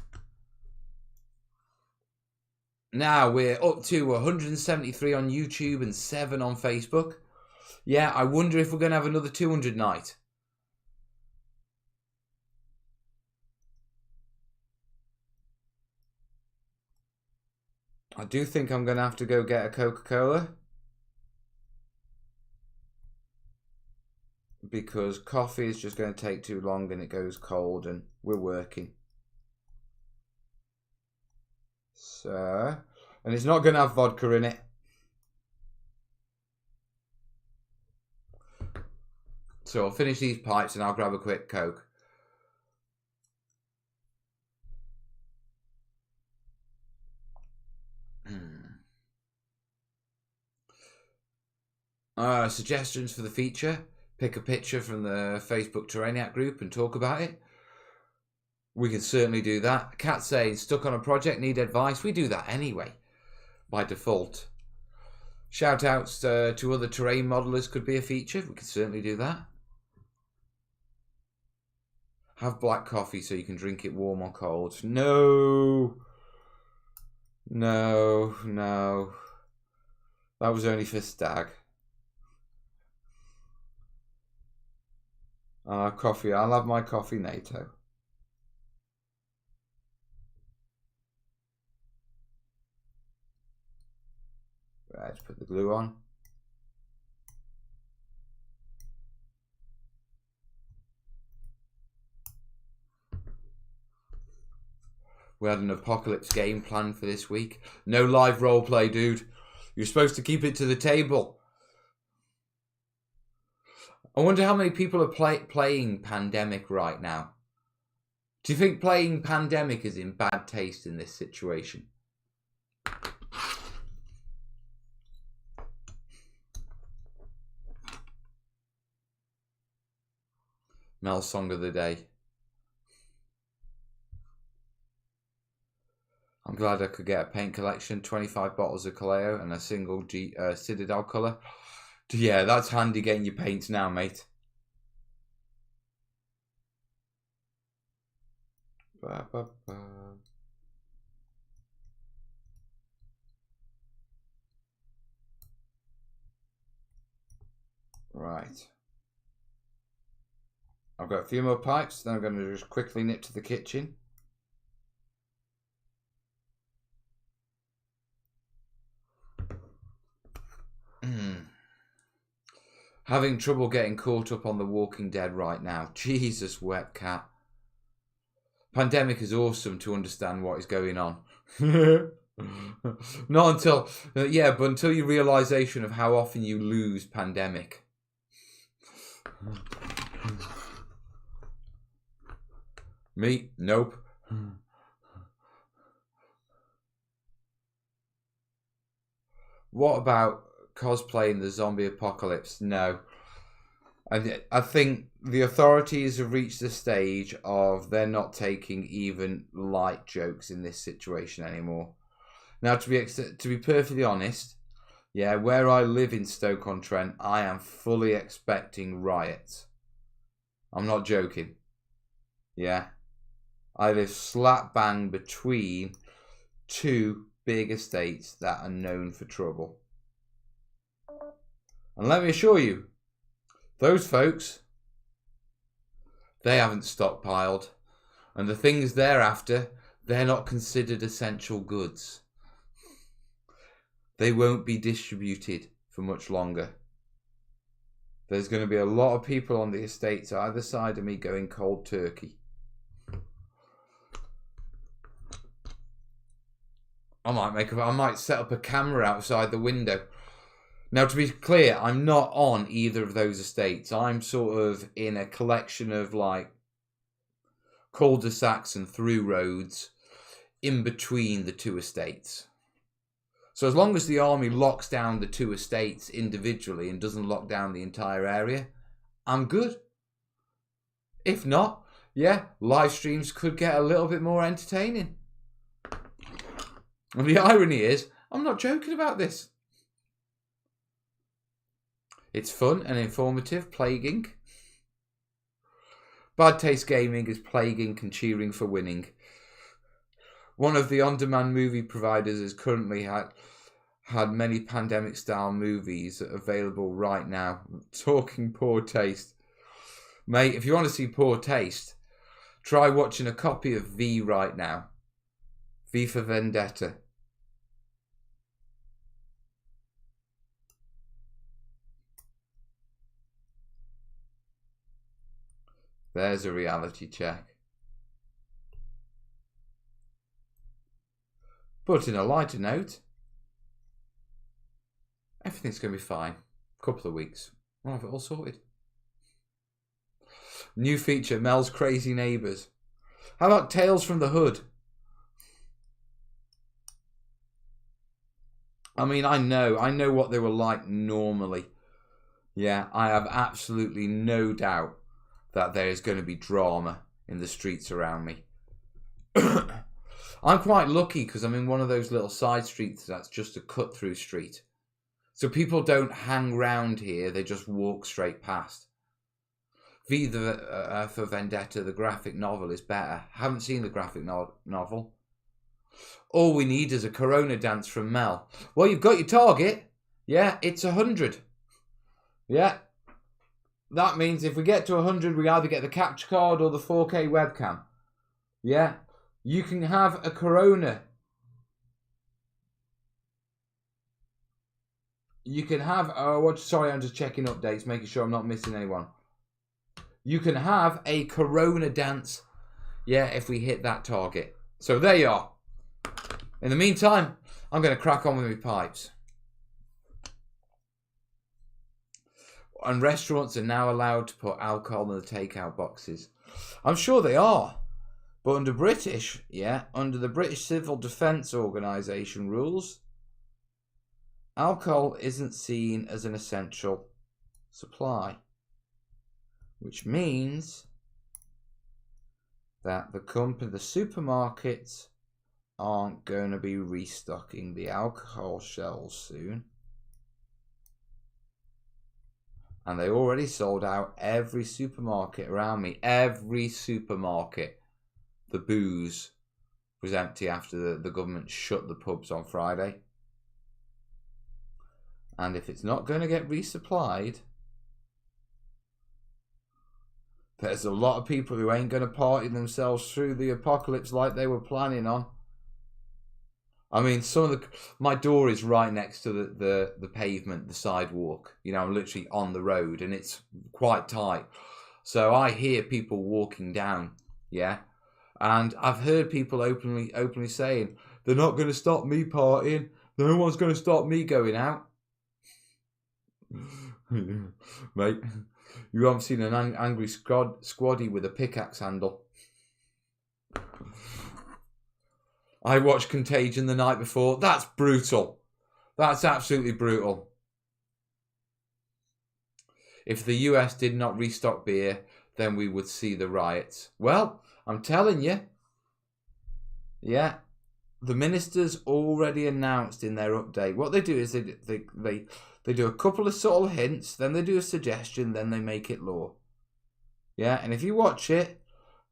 Now we're up to 173 on YouTube and 7 on Facebook. Yeah, I wonder if we're going to have another 200 night. I do think I'm going to have to go get a Coca-Cola. Because coffee is just going to take too long and it goes cold and we're working. So, and it's not going to have vodka in it. So I'll finish these pipes and I'll grab a quick Coke. Suggestions for the feature. Pick a picture from the Facebook Terrainiac group and talk about it. We can certainly do that. Cat says, stuck on a project, need advice. We do that anyway, by default. Shout outs to other terrain modelers could be a feature. We could certainly do that. Have black coffee so you can drink it warm or cold. No. No, no. That was only for Stag. Coffee. I'll have my coffee NATO. Right, let's put the glue on. We had an apocalypse game planned for this week. No live roleplay, dude. You're supposed to keep it to the table. I wonder how many people are playing Pandemic right now. Do you think playing Pandemic is in bad taste in this situation? Mel's song of the day. I'm glad I could get a paint collection, 25 bottles of Kaleo and a single Citadel colour. Yeah, that's handy getting your paints now, mate. Ba, ba, ba. Right. I've got a few more pipes, then I'm going to just quickly nip to the kitchen. Having trouble getting caught up on The Walking Dead right now. Jesus, wet cat. Pandemic is awesome to understand what is going on. Not until, yeah, but until your realization of how often you lose Pandemic. Me? Nope. What about cosplaying the zombie apocalypse? No. I think the authorities have reached the stage of they're not taking even light jokes in this situation anymore. Now, to be perfectly honest, yeah, where I live in Stoke-on-Trent, I am fully expecting riots. I'm not joking. Yeah. I live slap bang between two big estates that are known for trouble. And let me assure you, those folks, they haven't stockpiled. And the things they're after, they're not considered essential goods. They won't be distributed for much longer. There's going to be a lot of people on the estates either side of me going cold turkey. I might set up a camera outside the window. Now, to be clear, I'm not on either of those estates. I'm sort of in a collection of like cul-de-sacs and through roads in between the two estates. So as long as the army locks down the two estates individually and doesn't lock down the entire area, I'm good. If not, yeah, live streams could get a little bit more entertaining. And the irony is, I'm not joking about this. It's fun and informative, plaguing. Bad Taste Gaming is plaguing and cheering for winning. One of the on-demand movie providers has currently had many pandemic-style movies available right now. Talking poor taste. Mate, if you want to see poor taste, try watching a copy of V right now. V for Vendetta. There's a reality check. But in a lighter note, everything's going to be fine. Couple of weeks. We'll have it all sorted. New feature, Mel's Crazy Neighbours. How about Tales from the Hood? I mean, I know what they were like normally. Yeah, I have absolutely no doubt that there is going to be drama in the streets around me. I'm quite lucky because I'm in one of those little side streets that's just a cut-through street. So people don't hang round here, they just walk straight past. V for Vendetta, the graphic novel, is better. Haven't seen the graphic novel. All we need is a Corona dance from Mel. Well, you've got your target. Yeah, it's 100. Yeah. That means if we get to 100, we either get the capture card or the 4K webcam. Yeah. You can have a Corona. You can have... sorry, I'm just checking updates, making sure I'm not missing anyone. You can have a Corona dance, yeah, if we hit that target. So there you are. In the meantime, I'm going to crack on with my pipes. And restaurants are now allowed to put alcohol in the takeout boxes. I'm sure they are. But under the British Civil Defence Organisation rules, alcohol isn't seen as an essential supply. Which means that the supermarkets aren't going to be restocking the alcohol shelves soon. And they already sold out every supermarket around me. Every supermarket. The booze was empty after the government shut the pubs on Friday. And if it's not going to get resupplied, there's a lot of people who ain't going to party themselves through the apocalypse like they were planning on. I mean, my door is right next to the pavement, the sidewalk. You know, I'm literally on the road and it's quite tight. So I hear people walking down, yeah? And I've heard people openly saying, they're not going to stop me partying. No one's going to stop me going out. Mate, you haven't seen an angry squaddy with a pickaxe handle. I watched Contagion the night before. That's brutal. That's absolutely brutal. If the US did not restock beer, then we would see the riots. Well, I'm telling you. Yeah. The ministers already announced in their update. What they do is they do a couple of subtle hints, then they do a suggestion, then they make it law. Yeah, and if you watch it,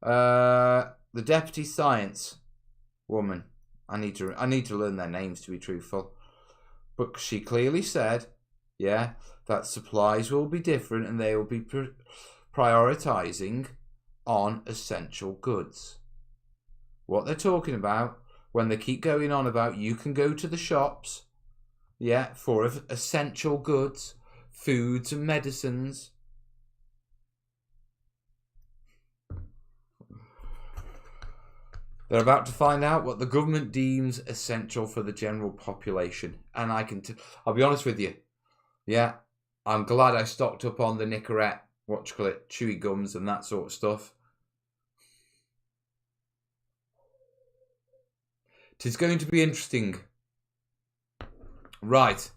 the deputy science woman, I need to learn their names to be truthful, but she clearly said, yeah, that supplies will be different and they will be prioritizing on essential goods. What they're talking about when they keep going on about you can go to the shops, yeah, for essential goods, foods and medicines. They're about to find out what the government deems essential for the general population. And I'll be honest with you. Yeah, I'm glad I stocked up on the Nicorette, chewy gums and that sort of stuff. It's going to be interesting. Right.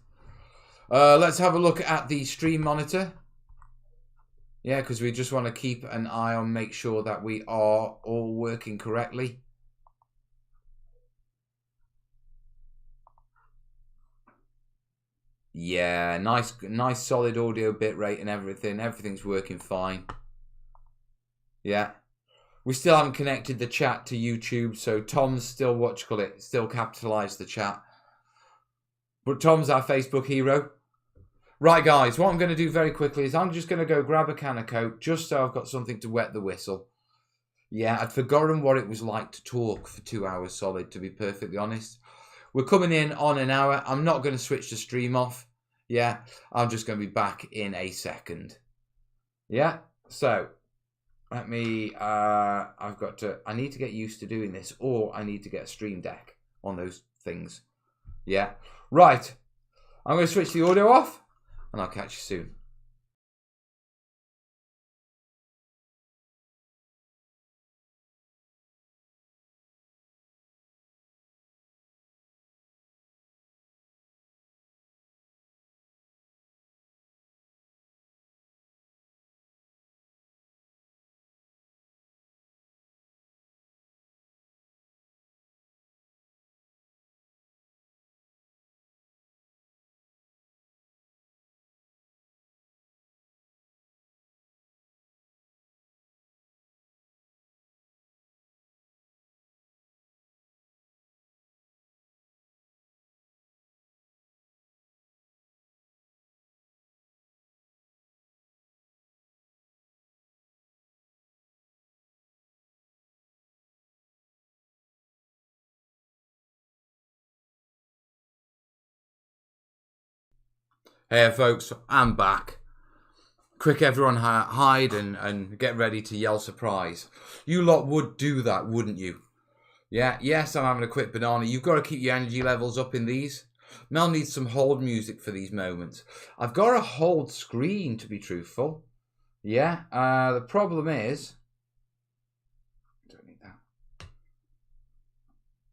Let's have a look at the stream monitor. Yeah, because we just want to keep an eye on, make sure that we are all working correctly. Yeah, nice solid audio bitrate and everything. Everything's working fine. Yeah. We still haven't connected the chat to YouTube, so Tom's still, still capitalised the chat. But Tom's our Facebook hero. Right, guys, what I'm going to do very quickly is I'm just going to go grab a can of Coke, just so I've got something to wet the whistle. Yeah, I'd forgotten what it was like to talk for 2 hours solid, to be perfectly honest. We're coming in on an hour. I'm not going to switch the stream off. Yeah, I'm just going to be back in a second. Yeah, so let me, I need to get used to doing this, or I need to get a stream deck on those things. Yeah, right. I'm going to switch the audio off, and I'll catch you soon. Hey folks, I'm back. Quick, everyone hide and get ready to yell surprise. You lot would do that, wouldn't you? Yeah, yes, I'm having a quick banana. You've got to keep your energy levels up in these. Mel needs some hold music for these moments. I've got a hold screen, to be truthful. Yeah, the problem is... Don't need that.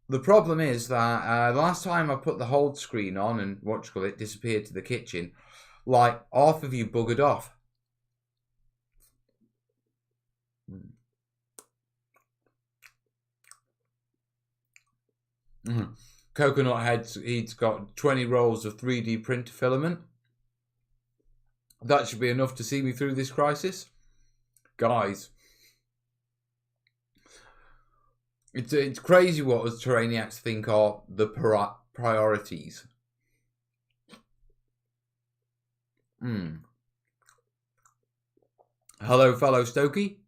The problem is that the last time I put the hold screen on and it disappeared to the kitchen, like half of you buggered off. Coconut Head's he's got 20 rolls of 3D printer filament. That should be enough to see me through this crisis. Guys, it's crazy what us Terrainiacs think are the priorities. Hello, fellow Stokey.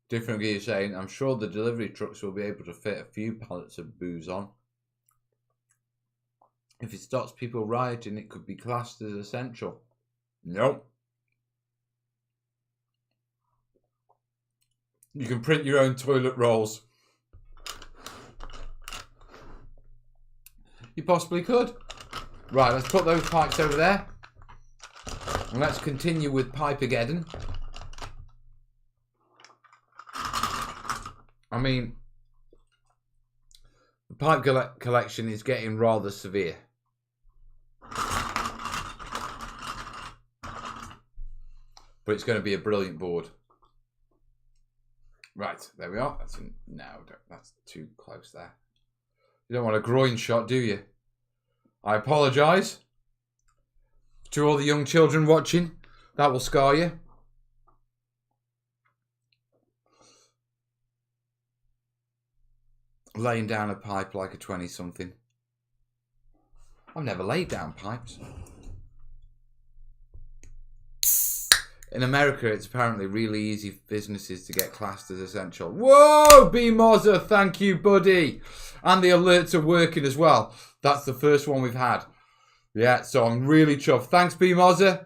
Different gear saying, I'm sure the delivery trucks will be able to fit a few pallets of booze on. If it stops people rioting, it could be classed as essential. Nope. You can print your own toilet rolls. You possibly could. Right, let's put those pipes over there. And let's continue with Pipe-ageddon. I mean, the pipe collection is getting rather severe. But it's going to be a brilliant board. Right, there we are. That's too close there. You don't want a groin shot, do you? I apologise to all the young children watching. That will scar you. Laying down a pipe like a 20-something. I've never laid down pipes. In America, it's apparently really easy for businesses to get classed as essential. Whoa, B Mozza, thank you, buddy. And the alerts are working as well. That's the first one we've had. Yeah, so I'm really chuffed. Thanks, B Mozza.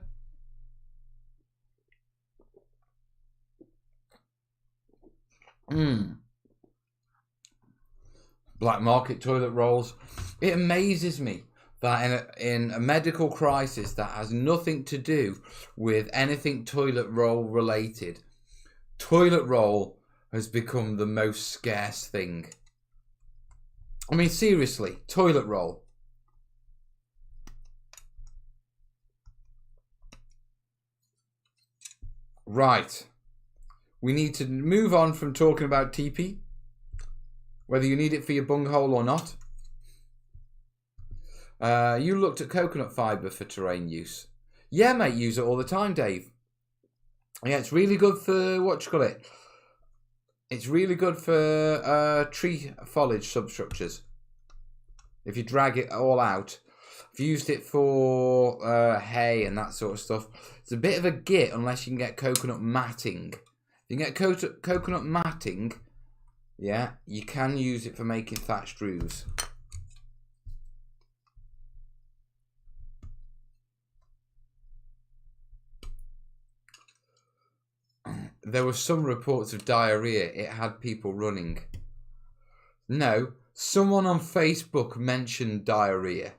Black market toilet rolls. It amazes me that in a medical crisis that has nothing to do with anything toilet roll related, toilet roll has become the most scarce thing. I mean, seriously, toilet roll. Right. We need to move on from talking about TP, whether you need it for your bunghole or not. You looked at coconut fibre for terrain use. Yeah, mate, use it all the time, Dave. Yeah, it's really good for, what you call it? It's really good for tree foliage substructures. If you drag it all out. I've used it for hay and that sort of stuff. It's a bit of a git unless you can get coconut matting. If you can get coconut matting, yeah, you can use it for making thatched roofs. There were some reports of diarrhea. It had people running. No, someone on Facebook mentioned diarrhea.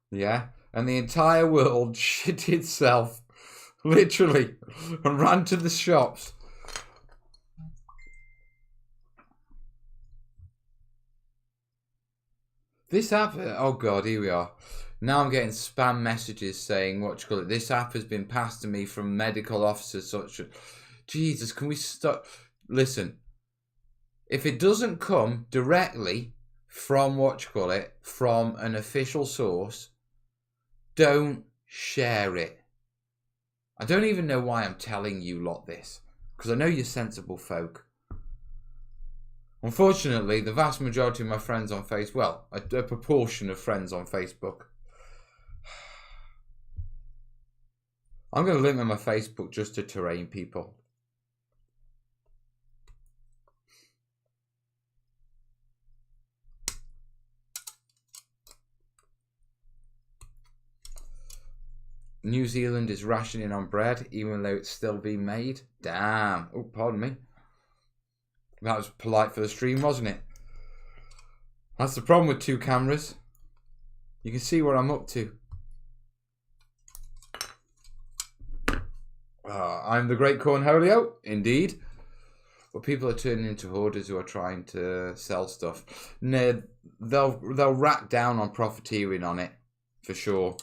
Yeah, and the entire world shit itself, literally, and ran to the shops. This app, oh God, here we are. Now I'm getting spam messages saying, what you call it, this app has been passed to me from medical officers such. Jesus, can we stop? Listen, if it doesn't come directly from, what you call it, from an official source, don't share it. I don't even know why I'm telling you lot this, because I know you're sensible folk. Unfortunately, the vast majority of my friends on Facebook, well, a proportion of friends on Facebook, I'm going to limit my Facebook just to terrain people. New Zealand is rationing on bread, even though it's still being made. Damn. Oh, pardon me. That was polite for the stream, wasn't it? That's the problem with two cameras. You can see what I'm up to. I'm the Great Cornholio, indeed. But people are turning into hoarders who are trying to sell stuff. No, they'll rack down on profiteering on it, for sure.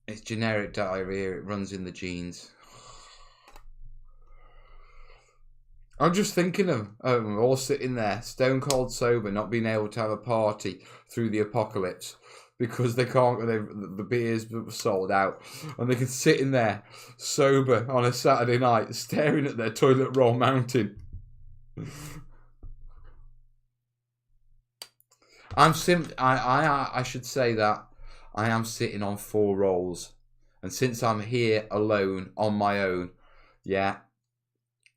It's generic diarrhea. It runs in the genes. I'm just thinking of all sitting there, stone cold sober, not being able to have a party through the apocalypse because they can't. The beers were sold out, and they can sit in there sober on a Saturday night, staring at their toilet roll mountain. I should say that I am sitting on 4 rolls, and since I'm here alone on my own, yeah,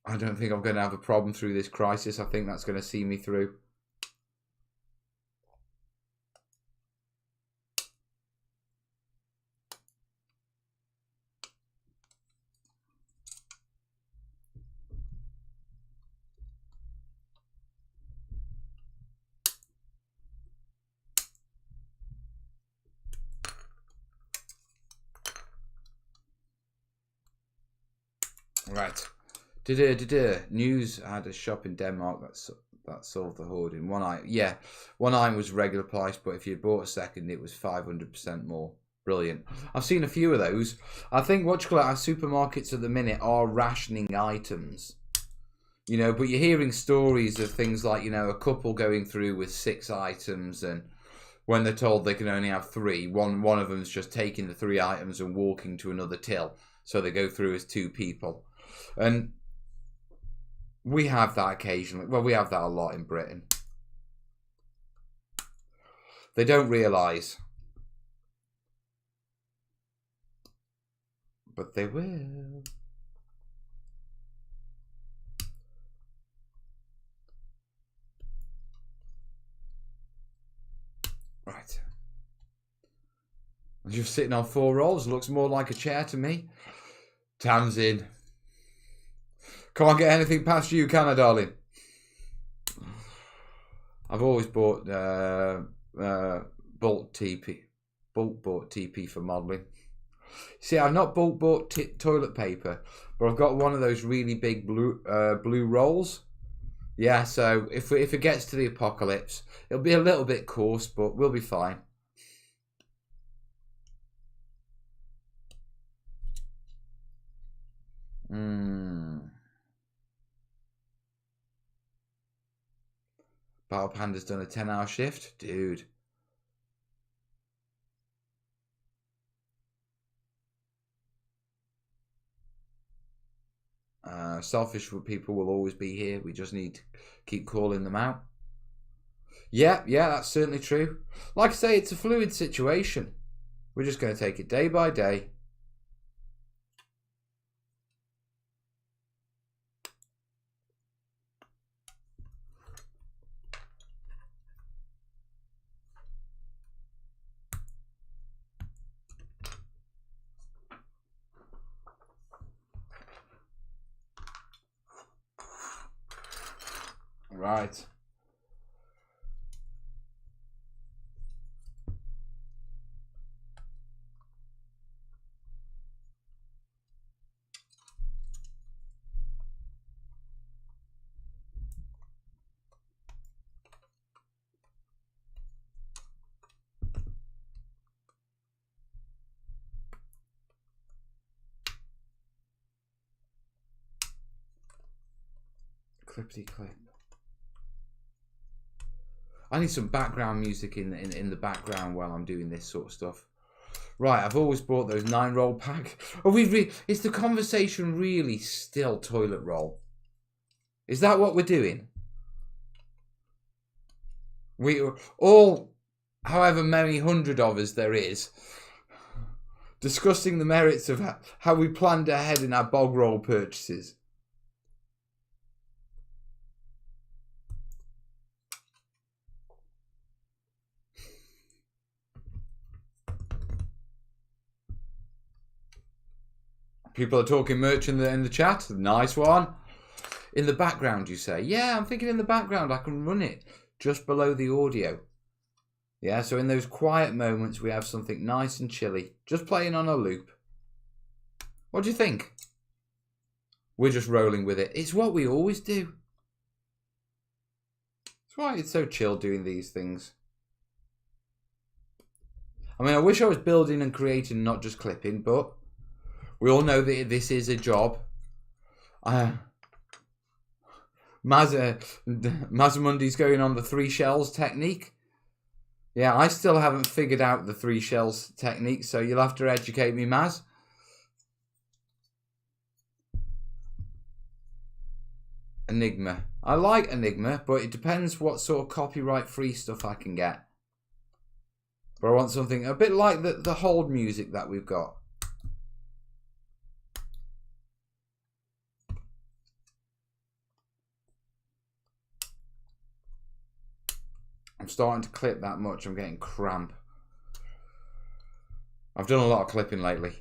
I don't think I'm going to have a problem through this crisis. I think that's going to see me through. Right. News had a shop in Denmark that sold the hoarding. One item was regular price, but if you bought a second, it was 500% more. Brilliant. I've seen a few of those. I think what you call it, our supermarkets at the minute are rationing items. You know, but you're hearing stories of things like, you know, a couple going through with 6 items, and when they're told they can only have 3, one of them's just taking the 3 items and walking to another till, so they go through as 2 people. And we have that occasionally. Well, we have that a lot in Britain. They don't realise. But they will. Right. You're sitting on 4 rolls. Looks more like a chair to me. Tam's in. Can't get anything past you, can I, darling? I've always bought bulk TP. Bulk bought TP for modelling. See, I've not bulk bought toilet paper, but I've got one of those really big blue rolls. Yeah, so if it gets to the apocalypse, it'll be a little bit coarse, but we'll be fine. Battle Panda's done a 10-hour shift? Dude. Selfish people will always be here. We just need to keep calling them out. Yeah, that's certainly true. Like I say, it's a fluid situation. We're just going to take it day by day. Right. Clippity clip. I need some background music in the background while I'm doing this sort of stuff. Right, I've always bought those 9-roll pack. Is the conversation really still toilet roll? Is that what we're doing? We all, however many hundred of us there is, discussing the merits of how we planned ahead in our bog roll purchases. People are talking merch in the chat. Nice one. In the background, you say? Yeah, I'm thinking in the background. I can run it just below the audio. Yeah, so in those quiet moments, we have something nice and chilly, just playing on a loop. What do you think? We're just rolling with it. It's what we always do. That's why it's so chill doing these things. I mean, I wish I was building and creating, not just clipping, but we all know that this is a job. Mazamundi's going on the 3 shells technique. Yeah, I still haven't figured out the 3 shells technique, so you'll have to educate me, Maz. Enigma. I like Enigma, but it depends what sort of copyright-free stuff I can get. But I want something a bit like the hold music that we've got. I'm starting to clip that much. I'm getting cramp. I've done a lot of clipping lately.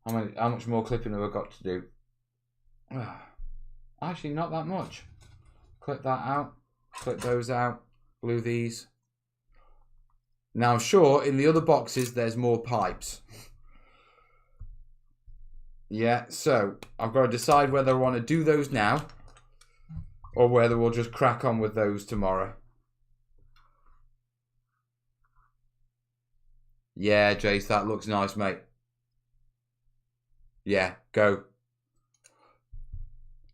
How much more clipping have I got to do? Actually, not that much. Clip that out. Clip those out. Glue these. Now, I'm sure in the other boxes there's more pipes. Yeah, so I've got to decide whether I want to do those now or whether we'll just crack on with those tomorrow. Yeah, Jace, that looks nice, mate. Yeah, go.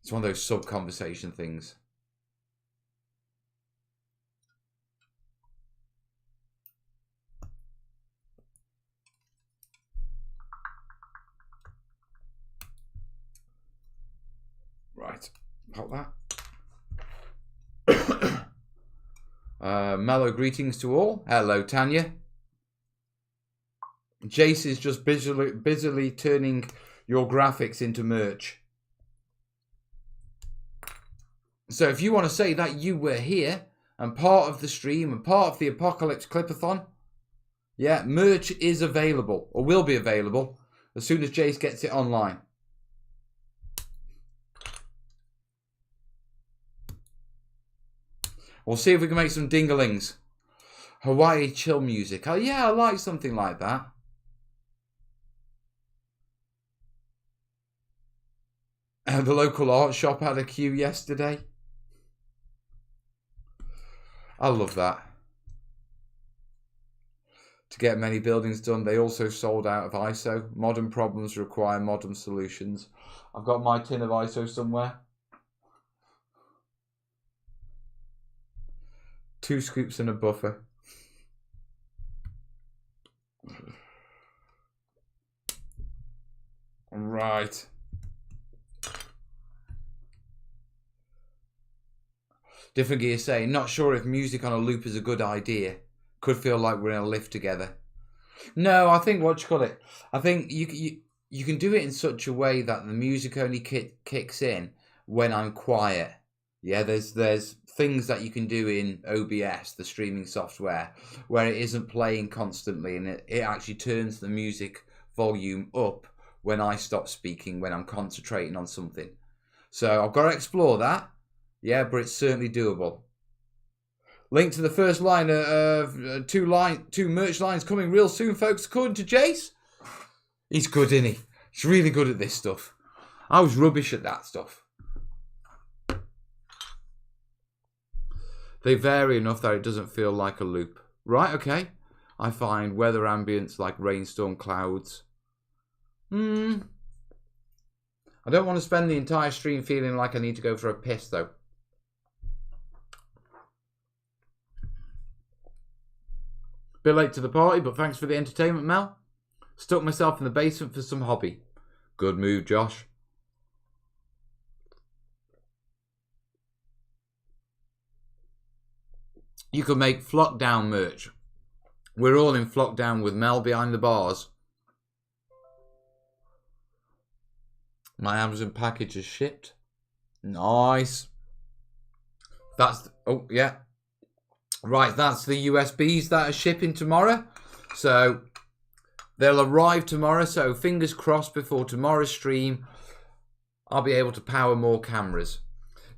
It's one of those sub-conversation things. Right, pop that. Mellow greetings to all. Hello, Tanya. Jace is just busily turning your graphics into merch. So if you want to say that you were here and part of the stream and part of the Apocalypse Clipathon, yeah, merch is available or will be available as soon as Jace gets it online. We'll see if we can make some dinglings. Hawaii chill music. Oh yeah, I like something like that. The local art shop had a queue yesterday. I love that. to get many buildings done. They also sold out of ISO. Modern problems require modern solutions. I've got my tin of ISO somewhere. 2 scoops and a buffer. Right. Different Gear saying, not sure if music on a loop is a good idea. Could feel like we're in a lift together. No, I think, what you call it? I think you can do it in such a way that the music only kicks in when I'm quiet. Yeah, there's things that you can do in OBS, the streaming software, where it isn't playing constantly, and it actually turns the music volume up when I stop speaking, when I'm concentrating on something. So I've got to explore that. Yeah, but it's certainly doable. Link to the first line of two merch lines coming real soon, folks, according to Jace. He's good, isn't he? He's really good at this stuff. I was rubbish at that stuff. They vary enough that it doesn't feel like a loop. Right, okay. I find weather ambience like rainstorm clouds. I don't want to spend the entire stream feeling like I need to go for a piss, though. Bit late to the party, but thanks for the entertainment, Mel. Stuck myself in the basement for some hobby. Good move, Josh. You could make Flock Down merch. We're all in Flock Down with Mel behind the bars. My Amazon package is shipped. Nice. That's... Oh, yeah. Right, that's the USBs that are shipping tomorrow. So they'll arrive tomorrow. So fingers crossed before tomorrow's stream, I'll be able to power more cameras.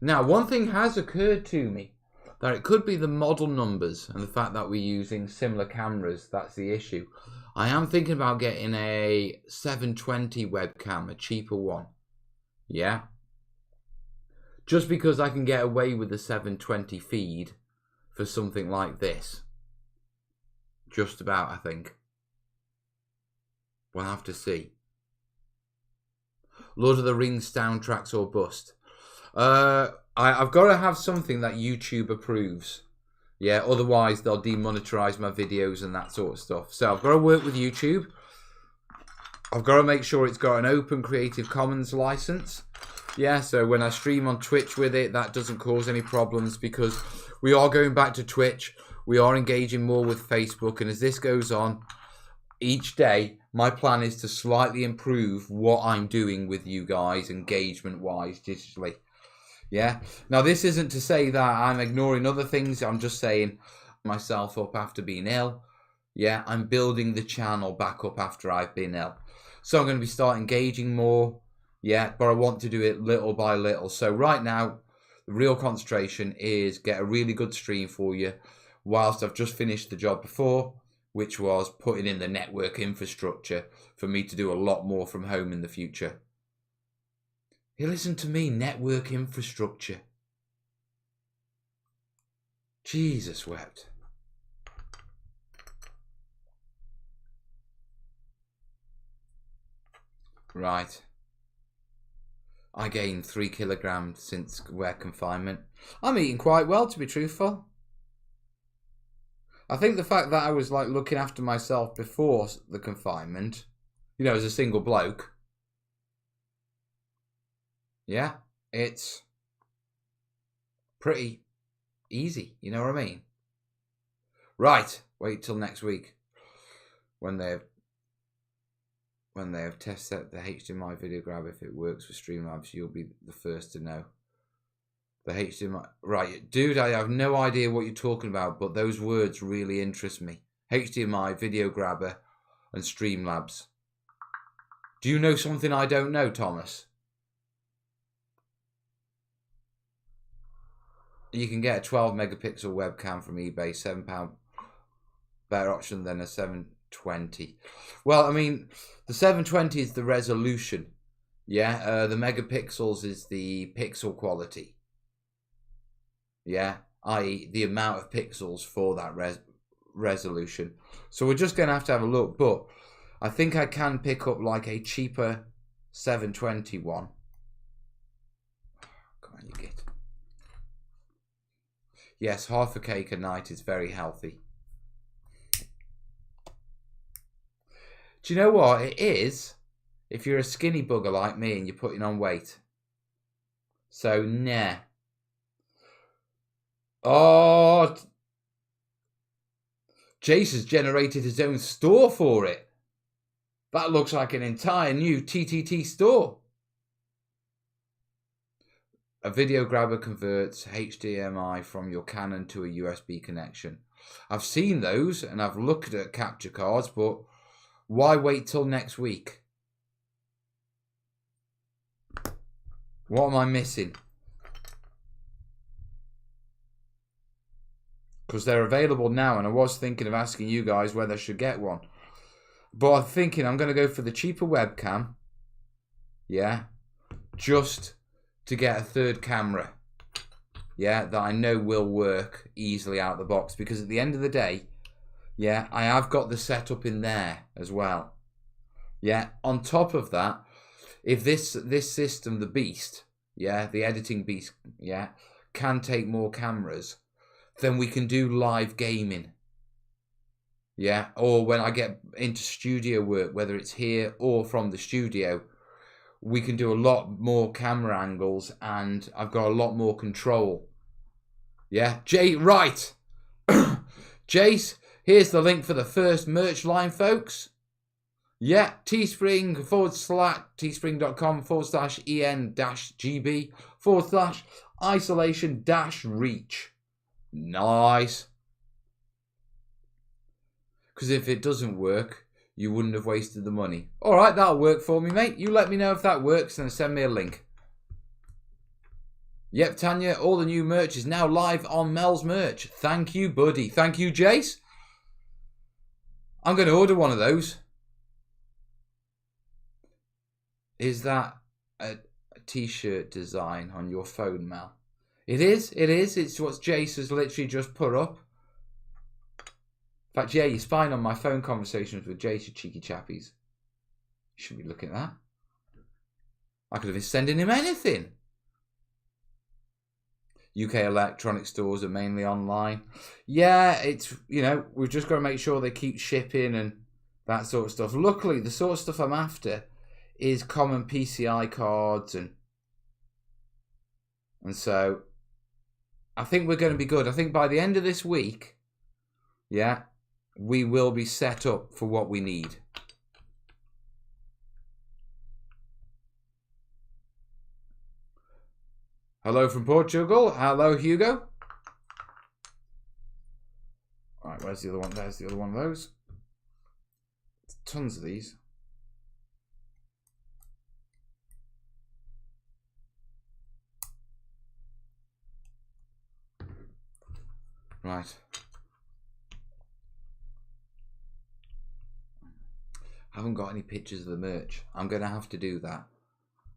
Now, one thing has occurred to me, that it could be the model numbers and the fact that we're using similar cameras. That's the issue. I am thinking about getting a 720 webcam, a cheaper one. Yeah. Just because I can get away with the 720 feed for something like this. Just about, I think. We'll have to see. Lord of the Rings soundtracks or bust. I've got to have something that YouTube approves. Yeah, otherwise they'll demonetize my videos and that sort of stuff. So I've got to work with YouTube. I've got to make sure it's got an open Creative Commons license. Yeah, so when I stream on Twitch with it, that doesn't cause any problems because we are going back to Twitch. We are engaging more with Facebook. And as this goes on, each day, my plan is to slightly improve what I'm doing with you guys, engagement-wise, digitally. Yeah. Now, this isn't to say that I'm ignoring other things. I'm just saying myself up after being ill. Yeah, I'm building the channel back up after I've been ill. So I'm going to be start engaging more. Yeah, but I want to do it little by little. So right now, the real concentration is get a really good stream for you whilst I've just finished the job before, which was putting in the network infrastructure for me to do a lot more from home in the future. You listen to me, network infrastructure. Jesus wept. Right. I gained 3 kilograms since wear confinement. I'm eating quite well, to be truthful. I think the fact that I was like looking after myself before the confinement, you know, as a single bloke. Yeah, it's pretty easy, you know what I mean? Right, wait till next week when they have tested the HDMI video grab. If it works for Streamlabs, you'll be the first to know. The HDMI, right, dude, I have no idea what you're talking about, but those words really interest me. HDMI, video grabber, and Streamlabs. Do you know something I don't know, Thomas? You can get a 12 megapixel webcam from eBay, £7. Better option than a 720. Well, I mean, the 720 is the resolution. Yeah, the megapixels is the pixel quality. Yeah, i.e. the amount of pixels for that resolution. So we're just going to have a look. But I think I can pick up like a cheaper 720 one. Come on, you git. Yes, half a cake a night is very healthy. Do you know what it is? If you're a skinny bugger like me and you're putting on weight. So, nah. Oh, Jace has generated his own store for it. That looks like an entire new TTT store. A video grabber converts HDMI from your Canon to a USB connection. I've seen those and I've looked at capture cards, but why wait till next week? What am I missing? Because they're available now, and I was thinking of asking you guys whether I should get one. But I'm thinking I'm going to go for the cheaper webcam. Yeah. Just to get a third camera. Yeah, that I know will work easily out of the box. Because at the end of the day, yeah, I have got the setup in there as well. Yeah, on top of that, if this system, the Beast, yeah, the editing Beast, yeah, can take more cameras, then we can do live gaming. Yeah, or when I get into studio work, whether it's here or from the studio, we can do a lot more camera angles and I've got a lot more control. Yeah, right. Jace, here's the link for the first merch line, folks. Yeah, Teespring teespring.com/en-gb/isolation-reach. Nice. Because if it doesn't work, you wouldn't have wasted the money. All right, that'll work for me, mate. You let me know if that works and send me a link. Yep, Tanya, all the new merch is now live on Mel's merch. Thank you, buddy. Thank you, Jace. I'm going to order one of those. Is that a t-shirt design on your phone, Mel? It is. It is. It's what Jace has literally just put up. In fact, yeah, you're spying on my phone conversations with Jace, you cheeky chappies. You should be looking at that. I could have been sending him anything. UK electronic stores are mainly online. Yeah, it's, you know, we've just got to make sure they keep shipping and that sort of stuff. Luckily, the sort of stuff I'm after is common PCI cards and so I think we're going to be good. I think by the end of this week, yeah, we will be set up for what we need. Hello from Portugal. Hello, Hugo. All right, where's the other one? There's the other one of those. Tons of these. Right. I haven't got any pictures of the merch. I'm going to have to do that.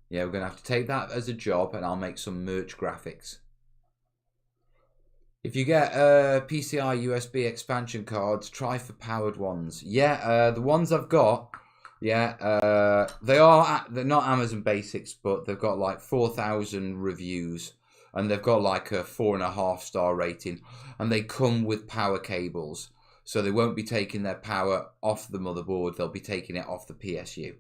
Yeah, we're going to have to take that as a job and I'll make some merch graphics. If you get PCI USB expansion cards, try for powered ones. Yeah, the ones I've got, yeah, they're not Amazon Basics, but they've got like 4,000 reviews and they've got like a 4.5 star rating and they come with power cables. So they won't be taking their power off the motherboard, they'll be taking it off the PSU.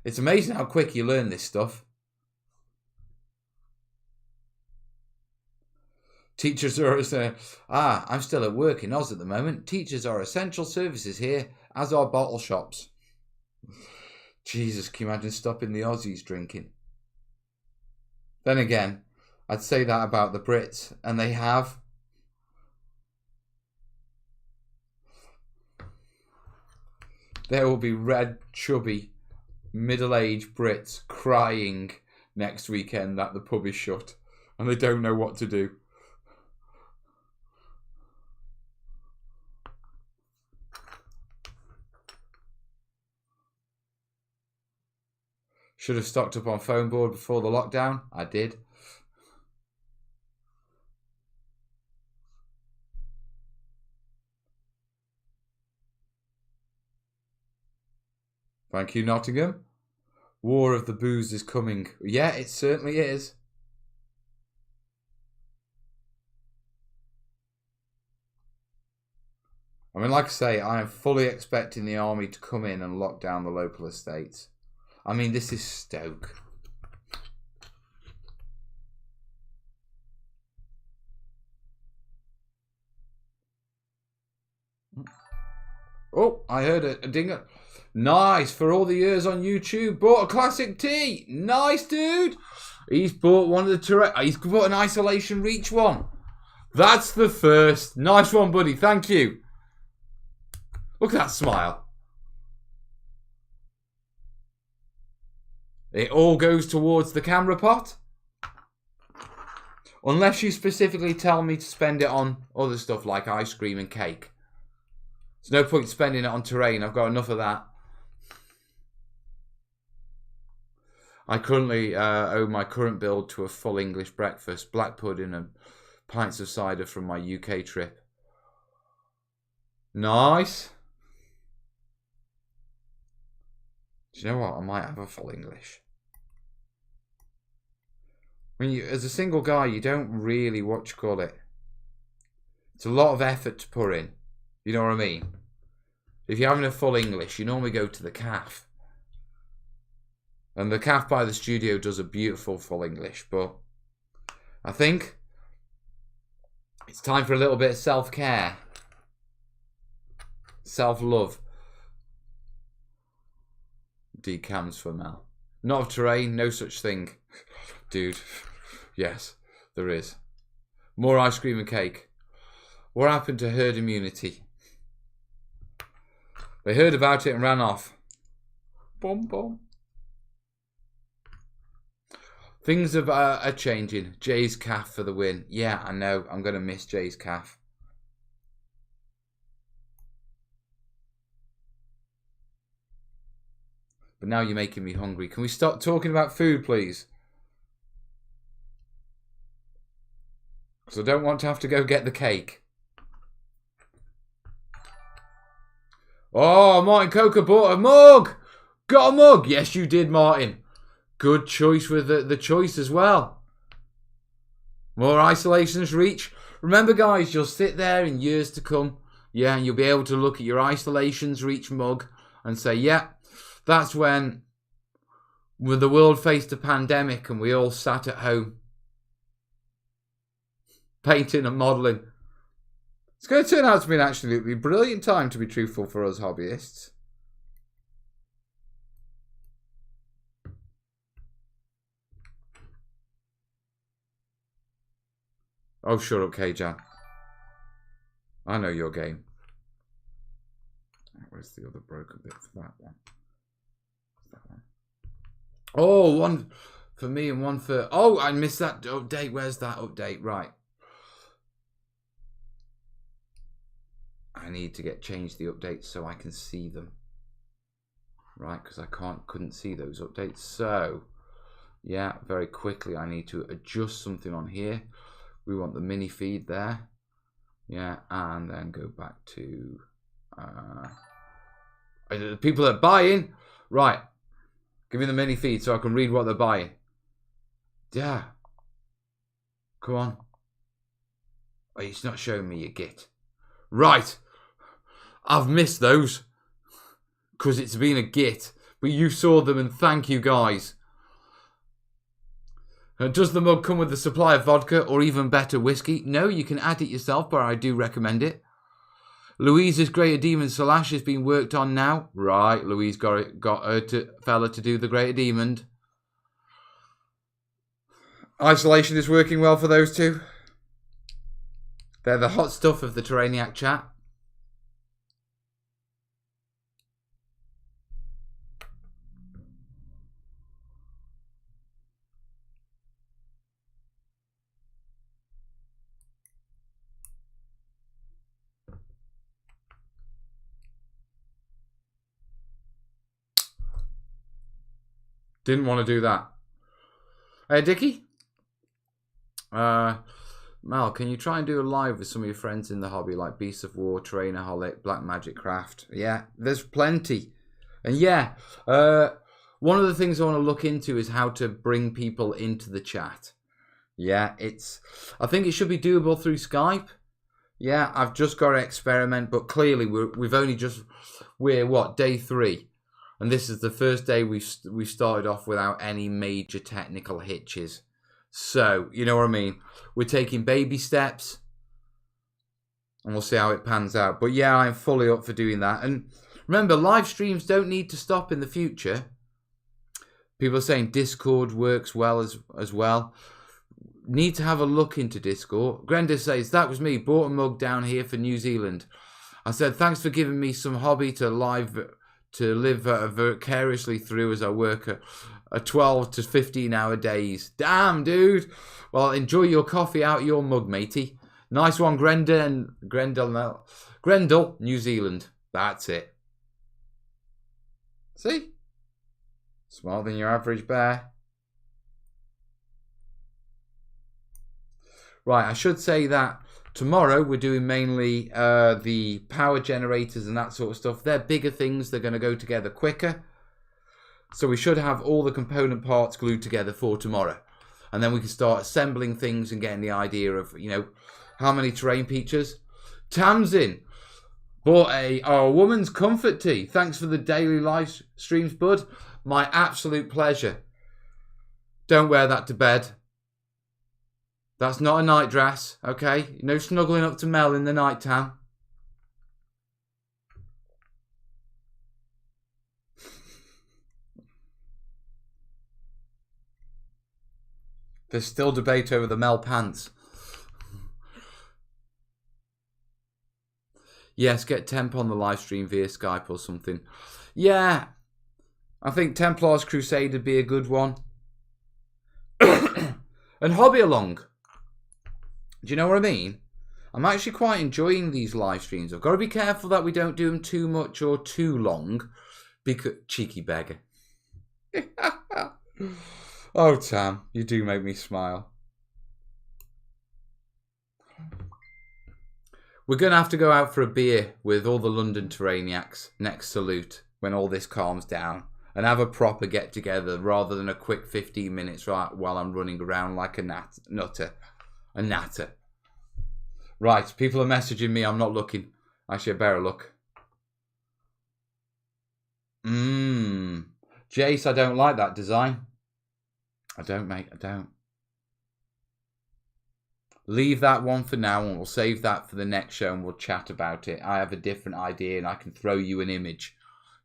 It's amazing how quick you learn this stuff. Teachers are I'm still at work in Oz at the moment. Teachers are essential services here, as are bottle shops. Jesus, can you imagine stopping the Aussies drinking? Then again, I'd say that about the Brits, and they have. There will be red, chubby, middle-aged Brits crying next weekend that the pub is shut and they don't know what to do. Should have stocked up on phone board before the lockdown. I did. Thank you, Nottingham. War of the Booze is coming. Yeah, it certainly is. I mean, like I say, I am fully expecting the army to come in and lock down the local estates. I mean, this is Stoke. Oh, I heard a dinger. Nice, for all the years on YouTube. Bought a classic tea. Nice, dude. He's bought one of the he's bought an isolation reach one. That's the first. Nice one, buddy. Thank you. Look at that smile. It all goes towards the camera pot. Unless you specifically tell me to spend it on other stuff like ice cream and cake. There's no point spending it on terrain. I've got enough of that. I currently owe my current build to a full English breakfast, black pudding and pints of cider from my UK trip. Nice. Do you know what? I might have a full English. When you, as a single guy, you don't really what you call it. It's a lot of effort to put in. You know what I mean? If you're having a full English, you normally go to the cafe. And the cafe by the studio does a beautiful full English. But I think it's time for a little bit of self-care. Self-love. Decams for Mel. Not of terrain, no such thing. Dude, yes, there is. More ice cream and cake. What happened to herd immunity? They heard about it and ran off. Boom, boom. Things are changing. Jay's calf for the win. Yeah, I know. I'm going to miss Jay's calf. But now you're making me hungry. Can we stop talking about food, please? Because I don't want to have to go get the cake. Oh, Martin Coker bought a mug. Got a mug. Yes, you did, Martin. Good choice with the choice as well. More isolations reach. Remember, guys, you'll sit there in years to come. Yeah, and you'll be able to look at your isolations reach mug and say, yeah, that's when the world faced a pandemic and we all sat at home painting and modelling. It's going to turn out to be an absolutely brilliant time, to be truthful, for us hobbyists. Oh, shut up, K-Jan. I know your game. Where's the other broken bit for that one? That one. Oh, one for me and one for... Oh, I missed that update. Where's that update? Right. I need to change the updates so I can see them. Right, because I couldn't see those updates. So, yeah, very quickly I need to adjust something on here. We want the mini feed there. Yeah, and then go back to the people that are buying. Right. Give me the mini feed so I can read what they're buying. Yeah. Come on. Oh, it's not showing me your git. Right. I've missed those. Because it's been a git. But you saw them and thank you guys. Does the mug come with a supply of vodka or even better whiskey? No, you can add it yourself, but I do recommend it. Louise's Greater Demon Slash is being worked on now. Right, Louise got her fella to do the Greater Demon. Isolation is working well for those two. They're the hot stuff of the Terrainiac chat. Didn't want to do that. Hey, Dickie? Mal, can you try and do a live with some of your friends in the hobby, like Beasts of War, Terrainaholic, Black Magic Craft? Yeah, there's plenty. And yeah, one of the things I want to look into is how to bring people into the chat. Yeah, I think it should be doable through Skype. Yeah, I've just got to experiment, but clearly we're what, day 3, and this is the first day we've started off without any major technical hitches. So you know what I mean. We're taking baby steps, and we'll see how it pans out. But yeah, I'm fully up for doing that. And remember, live streams don't need to stop in the future. People are saying Discord works well as well. Need to have a look into Discord. Grenda says, that was me, bought a mug down here for New Zealand. I said, thanks for giving me some hobby to live vicariously through as I work a 12 to 15 hour days. Damn, dude. Well, enjoy your coffee out your mug, matey. Nice one, Grendel, New Zealand. That's it. See? Smaller than your average bear. Right, I should say that tomorrow we're doing mainly the power generators and that sort of stuff. They're bigger things. They're going to go together quicker. So we should have all the component parts glued together for tomorrow. And then we can start assembling things and getting the idea of, you know, how many terrain features. Tamsin bought a woman's comfort tee. Thanks for the daily live streams, bud. My absolute pleasure. Don't wear that to bed. That's not a night dress, okay? No snuggling up to Mel in the night time. There's still debate over the Mel pants. Yes, get Temp on the live stream via Skype or something. Yeah, I think Templar's Crusade would be a good one. And Hobby Along. Do you know what I mean? I'm actually quite enjoying these live streams. I've got to be careful that we don't do them too much or too long. Because cheeky beggar. Oh, Tam, you do make me smile. We're going to have to go out for a beer with all the London Terrainiacs next Salute when all this calms down. And have a proper get-together rather than a quick 15 minutes while I'm running around like a natter. A natter. Right, people are messaging me. I'm not looking. Actually, I better look. Jace, I don't like that design. I don't, mate. I don't. Leave that one for now and we'll save that for the next show and we'll chat about it. I have a different idea and I can throw you an image.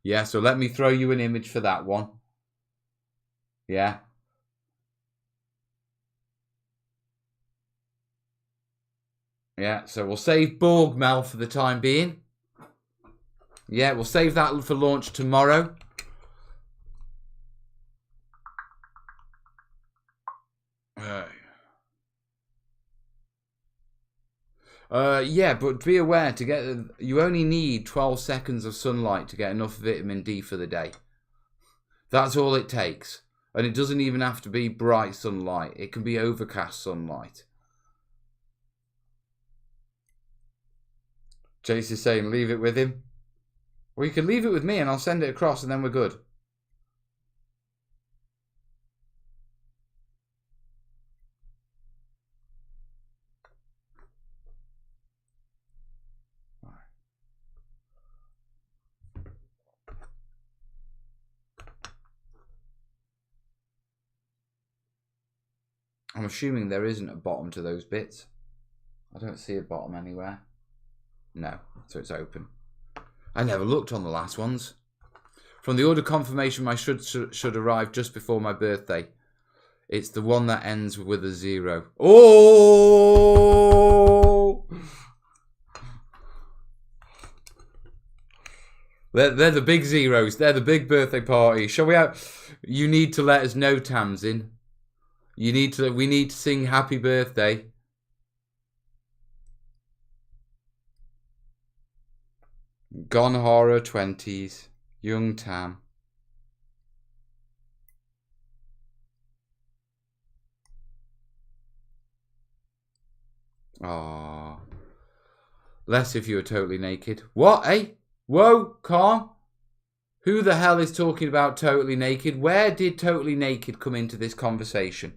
Yeah, so let me throw you an image for that one. Yeah. Yeah, so we'll save Borgmel for the time being. Yeah, we'll save that for launch tomorrow. Yeah, but be aware you only need 12 seconds of sunlight to get enough vitamin D for the day. That's all it takes. And it doesn't even have to be bright sunlight. It can be overcast sunlight. Jace is saying leave it with him. Well, you can leave it with me and I'll send it across and then we're good. I'm assuming there isn't a bottom to those bits. I don't see a bottom anywhere. No, so it's open. I never looked on the last ones. From the order confirmation, my should arrive just before my birthday. It's the one that ends with a 0. Oh! They're the big zeros. They're the big birthday party. Shall we have... You need to let us know, Tamsin. We need to sing happy birthday. Gone horror 20s. Young Tam. Aww. Less if you were totally naked. What, eh? Whoa, calm. Who the hell is talking about Totally Naked? Where did Totally Naked come into this conversation?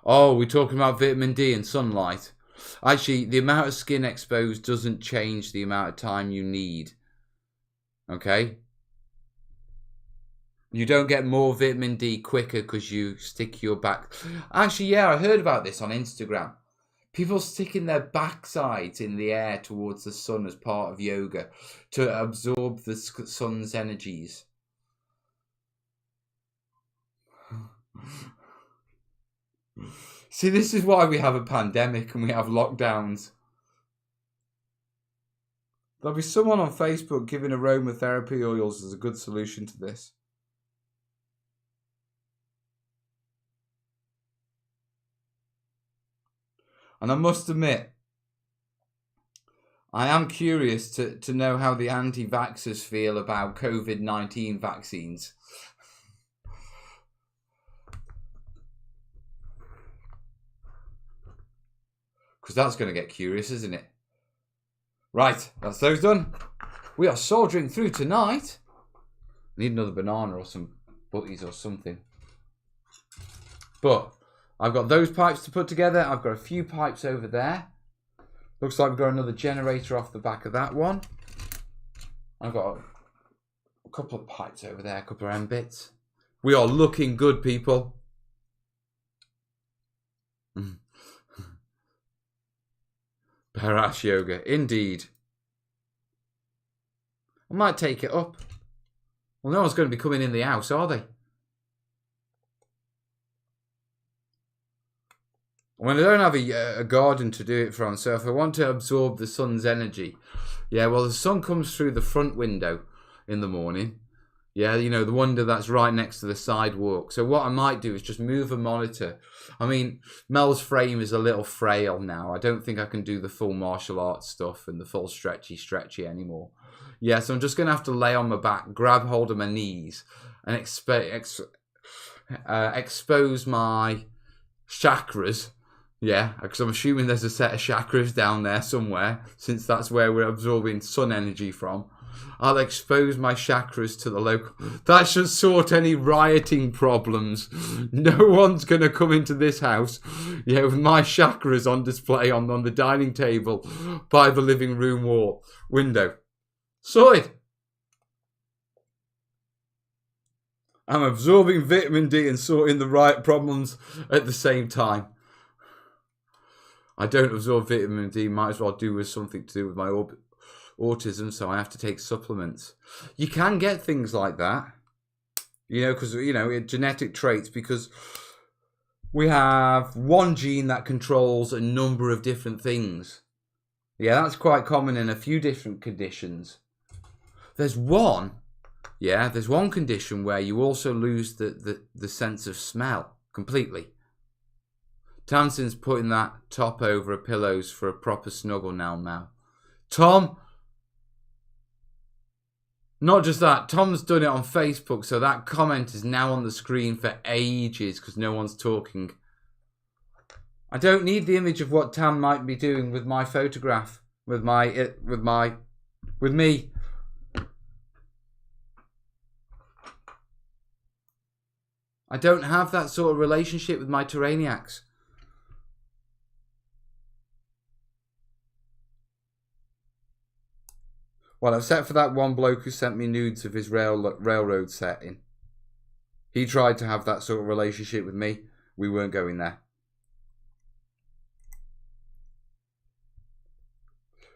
Oh, we're talking about vitamin D and sunlight. Actually, the amount of skin exposed doesn't change the amount of time you need. Okay? You don't get more vitamin D quicker because you stick your back... Actually, yeah, I heard about this on Instagram. People sticking their backsides in the air towards the sun as part of yoga to absorb the sun's energies. See, this is why we have a pandemic and we have lockdowns. There'll be someone on Facebook giving aromatherapy oils as a good solution to this. And I must admit, I am curious to know how the anti-vaxxers feel about COVID-19 vaccines. Because that's going to get curious, isn't it? Right, that's those done. We are soldering through tonight. Need another banana or some butties or something. But I've got those pipes to put together. I've got a few pipes over there. Looks like we've got another generator off the back of that one. I've got a couple of pipes over there, a couple of end bits. We are looking good, people. Barash yoga, indeed. I might take it up. Well, no one's going to be coming in the house, are they? When I don't have a garden to do it from, so if I want to absorb the sun's energy, yeah, well, the sun comes through the front window in the morning. Yeah, you know, the window that's right next to the sidewalk. So what I might do is just move a monitor. I mean, Mel's frame is a little frail now. I don't think I can do the full martial arts stuff and the full stretchy anymore. Yeah, so I'm just going to have to lay on my back, grab hold of my knees, and expose my chakras. Yeah, because I'm assuming there's a set of chakras down there somewhere, since that's where we're absorbing sun energy from. I'll expose my chakras to the local... That should sort any rioting problems. No one's going to come into this house, yeah, with my chakras on display on the dining table by the living room wall window. Sorted. I'm absorbing vitamin D and sorting the right problems at the same time. I don't absorb vitamin D, might as well do with something to do with my autism, so I have to take supplements. You can get things like that, you know, because, you know, genetic traits, because we have one gene that controls a number of different things. Yeah, that's quite common in a few different conditions. There's one condition where you also lose the sense of smell completely. Tamsin's putting that top over her pillows for a proper snuggle now. Tom, not just that, Tom's done it on Facebook, so that comment is now on the screen for ages because no one's talking. I don't need the image of what Tam might be doing with my photograph, with me. I don't have that sort of relationship with my Terrainiacs. Well, except for that one bloke who sent me nudes of his railroad setting. He tried to have that sort of relationship with me. We weren't going there.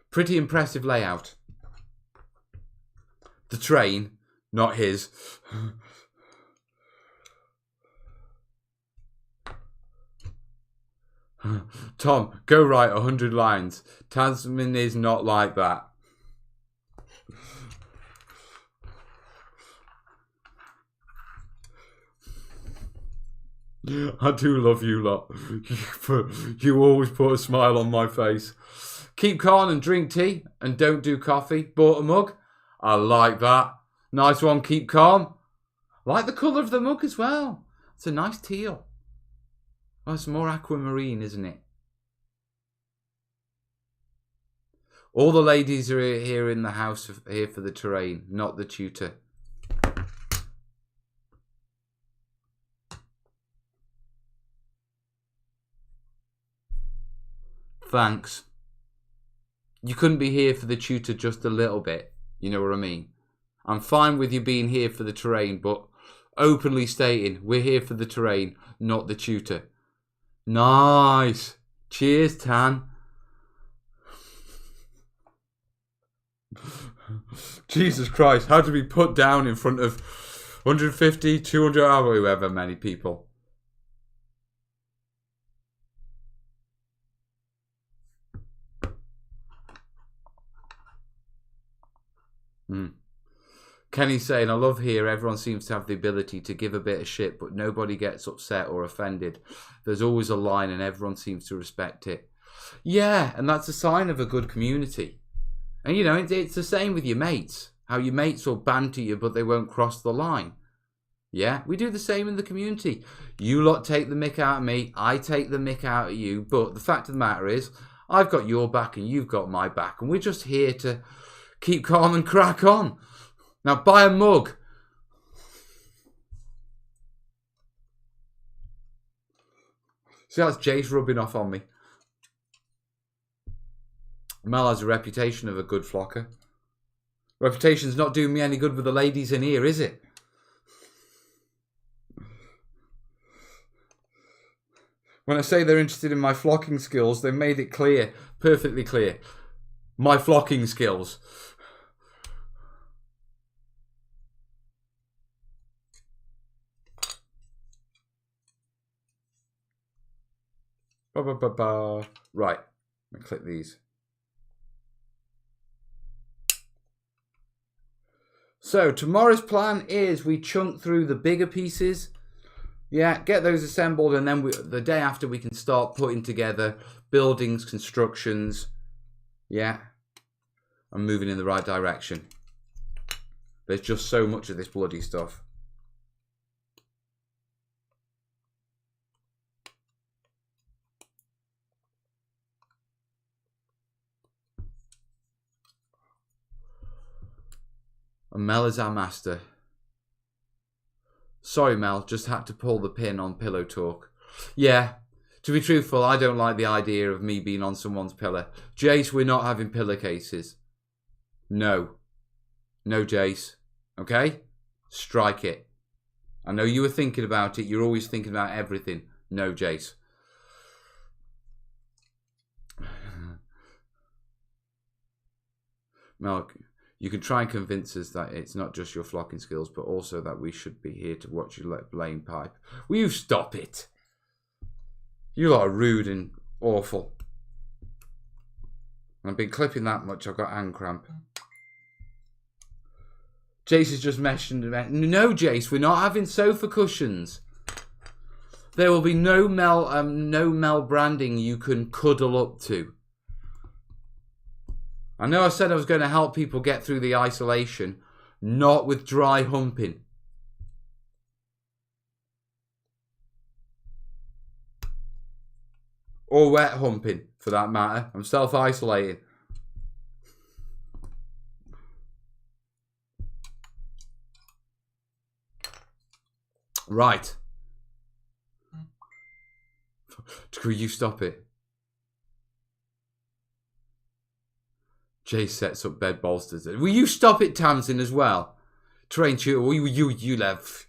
Pretty impressive layout. The train, not his. Tom, go write 100 lines. Tasman is not like that. I do love you lot. You always put a smile on my face. Keep calm and drink tea and don't do coffee. Bought a mug. I like that. Nice one, keep calm. Like the colour of the mug as well. It's a nice teal. Well, it's more aquamarine, isn't it? All the ladies are here in the house, here for the terrain, not the tutor. Thanks. You couldn't be here for the tutor just a little bit. You know what I mean? I'm fine with you being here for the terrain, but openly stating, we're here for the terrain, not the tutor. Nice. Cheers, Tan. Jesus Christ, how to be put down in front of 150, 200, however many people. Kenny's saying, I love here, everyone seems to have the ability to give a bit of shit, but nobody gets upset or offended. There's always a line and everyone seems to respect it. Yeah, and that's a sign of a good community. And, you know, it's the same with your mates. How your mates will banter you, but they won't cross the line. Yeah, we do the same in the community. You lot take the mick out of me, I take the mick out of you, but the fact of the matter is, I've got your back and you've got my back, and we're just here to keep calm and crack on. Now buy a mug. See, that's Jace rubbing off on me. Mel has a reputation of a good flocker. Reputation's not doing me any good with the ladies in here, is it? When I say they're interested in my flocking skills, they've made it clear, perfectly clear. My flocking skills. Right, I'm going to click these. So tomorrow's plan is we chunk through the bigger pieces. Yeah, get those assembled, and then the day after we can start putting together buildings, constructions. Yeah, I'm moving in the right direction. There's just so much of this bloody stuff. And Mel is our master. Sorry, Mel, just had to pull the pin on Pillow Talk. Yeah, to be truthful, I don't like the idea of me being on someone's pillow. Jace, we're not having pillowcases. No. No, Jace. Okay? Strike it. I know you were thinking about it. You're always thinking about everything. No, Jace. Mel, you can try and convince us that it's not just your flocking skills, but also that we should be here to watch you laying pipe. Will you stop it? You lot are rude and awful. I've been clipping that much, I've got hand cramp. Jace has just mentioned, no, Jace, we're not having sofa cushions. There will be no Mel branding you can cuddle up to. I know I said I was going to help people get through the isolation, not with dry humping. Or wet humping, for that matter. I'm self-isolating. Right. Will you stop it? Jay sets up bed bolsters. Will you stop it, Tamsin, as well? Terrain tutor, will you left.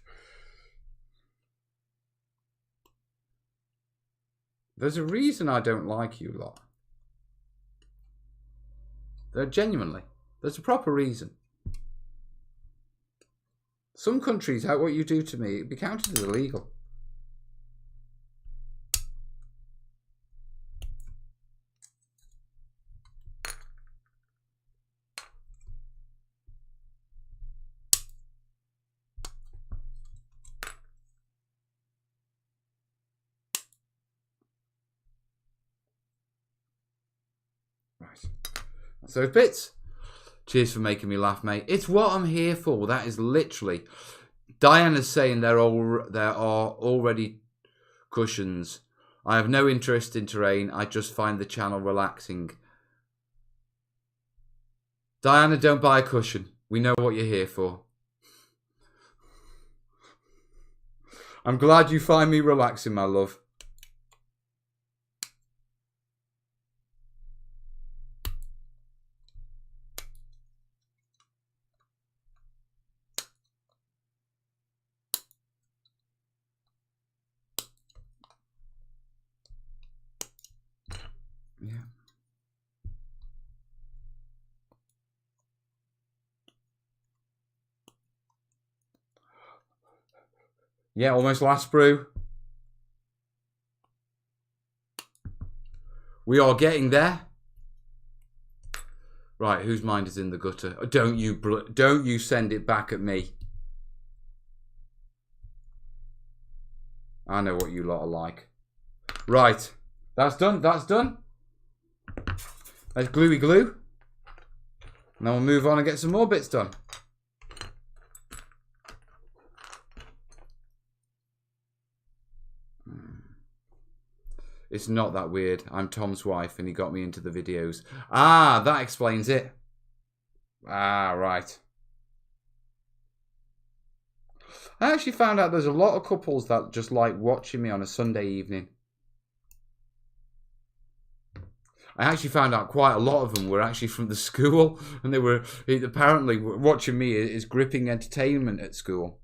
There's a reason I don't like you lot. Genuinely. There's a proper reason. Some countries, what you do to me, it'd be counted as illegal. So bits. Cheers for making me laugh, mate. It's what I'm here for. That is literally. Diana's saying there are already cushions. I have no interest in terrain. I just find the channel relaxing. Diana, don't buy a cushion. We know what you're here for. I'm glad you find me relaxing, my love. Yeah. Yeah, almost last brew. We are getting there. Right, whose mind is in the gutter? Don't you send it back at me. I know what you lot are like. Right, that's done. That's done. Let's gluey glue. And then we'll move on and get some more bits done. It's not that weird. I'm Tom's wife and he got me into the videos. Ah, that explains it. Ah, right. I actually found out there's a lot of couples that just like watching me on a Sunday evening. I actually found out quite a lot of them were actually from the school, and they were apparently watching me is gripping entertainment at school.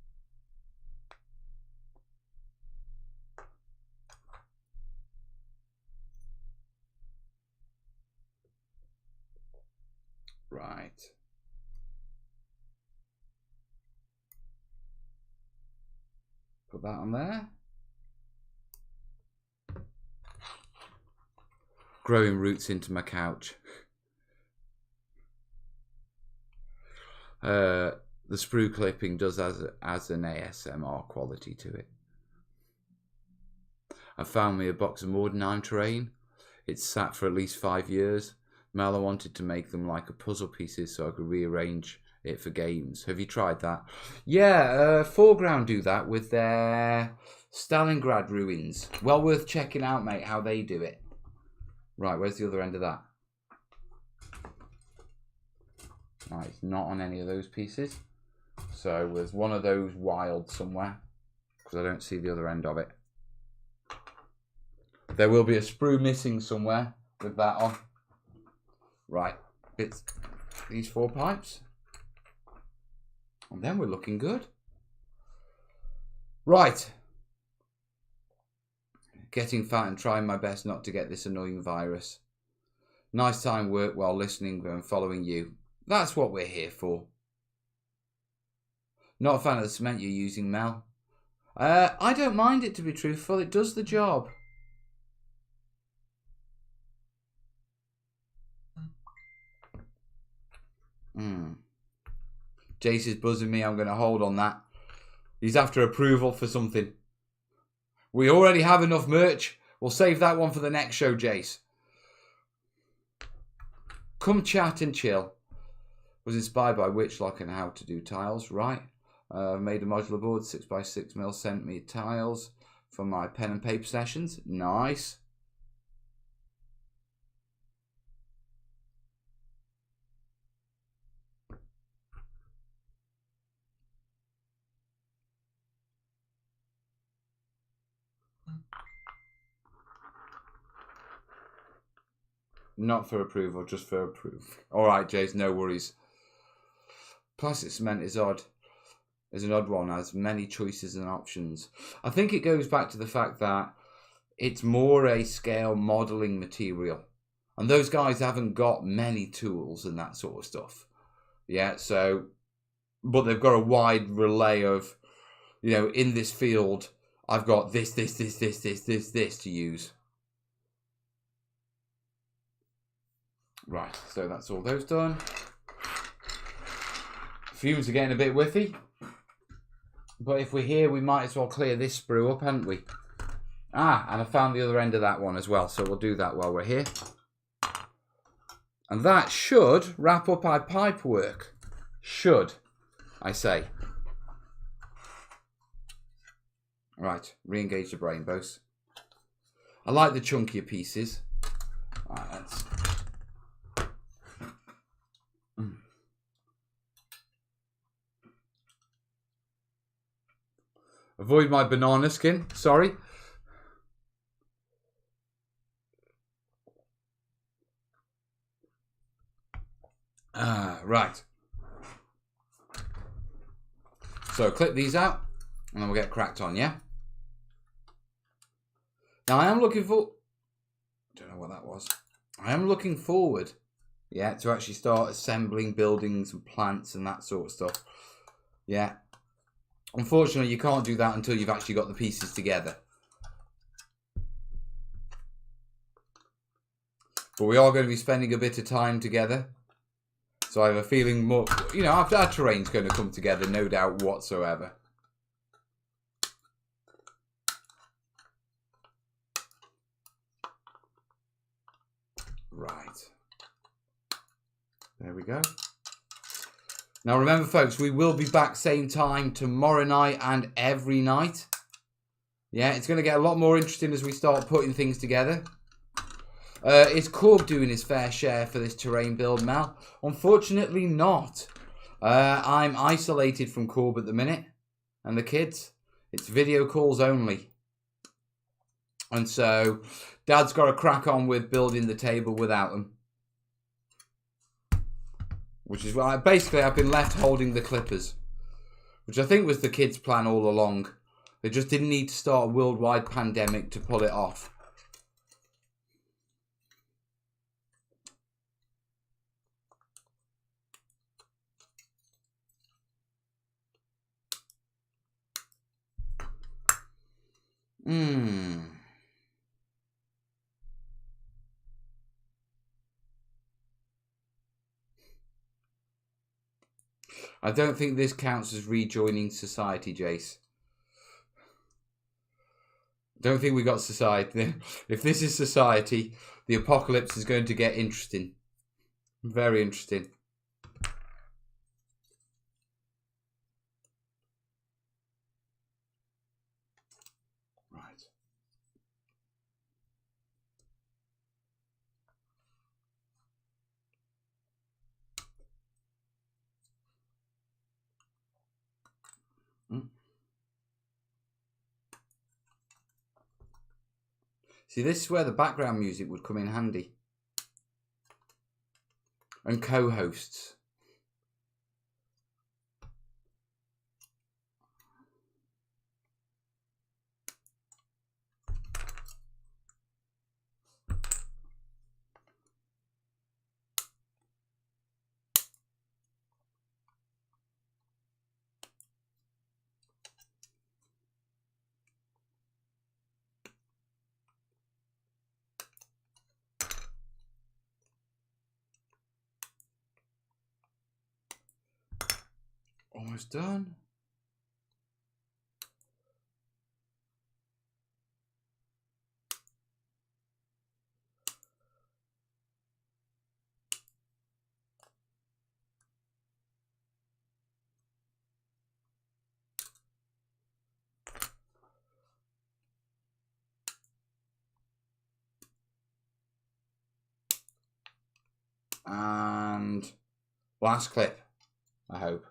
Right. Put that on there. Growing roots into my couch. The sprue clipping does as an ASMR quality to it. I found me a box of Mordenheim terrain. It's sat for at least 5 years. Mel, I wanted to make them like a puzzle pieces so I could rearrange it for games. Have you tried that? Yeah, Foreground do that with their Stalingrad ruins. Well worth checking out, mate, how they do it. Right, where's the other end of that? Right, it's not on any of those pieces. So there's one of those wild somewhere, because I don't see the other end of it. There will be a sprue missing somewhere with that on. Right, it's these 4 pipes. And then we're looking good. Right. Getting fat and trying my best not to get this annoying virus. Nice time work while listening and following you. That's what we're here for. Not a fan of the cement you're using, Mel. I don't mind it, to be truthful. It does the job. Jace is buzzing me. I'm going to hold on that. He's after approval for something. We already have enough merch. We'll save that one for the next show, Jace. Come chat and chill. Was inspired by Witchlock and how to do tiles. Right. Made a modular board, 6x6mm. Sent me tiles for my pen and paper sessions. Nice. Not for approval, just for approve. All right, Jace, no worries. Plastic cement is odd. Is an odd one, has many choices and options. I think it goes back to the fact that it's more a scale modelling material. And those guys haven't got many tools and that sort of stuff. Yeah, so, but they've got a wide relay of, you know, in this field, I've got this to use. Right, so that's all those done. Fumes are getting a bit whiffy. But if we're here, we might as well clear this sprue up, haven't we? Ah, and I found the other end of that one as well, so we'll do that while we're here. And that should wrap up our pipe work. Should, I say. Right, re-engage the brain, boss. I like the chunkier pieces. Right, let's... Avoid my banana skin. Sorry. Right. So clip these out, and then we'll get cracked on, yeah? Now, I am looking for... don't know what that was. I am looking forward, yeah, to actually start assembling buildings and plants and that sort of stuff. Yeah. Unfortunately, you can't do that until you've actually got the pieces together. But we are going to be spending a bit of time together. So I have a feeling more, you know, our terrain's going to come together, no doubt whatsoever. Right. There we go. Now remember, folks, we will be back same time tomorrow night and every night. Yeah, it's going to get a lot more interesting as we start putting things together. Is Corb doing his fair share for this terrain build, Mel? Unfortunately not. I'm isolated from Corb at the minute and the kids. It's video calls only. And so Dad's got to crack on with building the table without them. Which is why basically I've been left holding the clippers. Which I think was the kids' plan all along. They just didn't need to start a worldwide pandemic to pull it off. I don't think this counts as rejoining society, Jace. Don't think we got society. If this is society, the apocalypse is going to get interesting. Very interesting. Right. See, this is where the background music would come in handy. And co-hosts. Almost done. And last clip, I hope.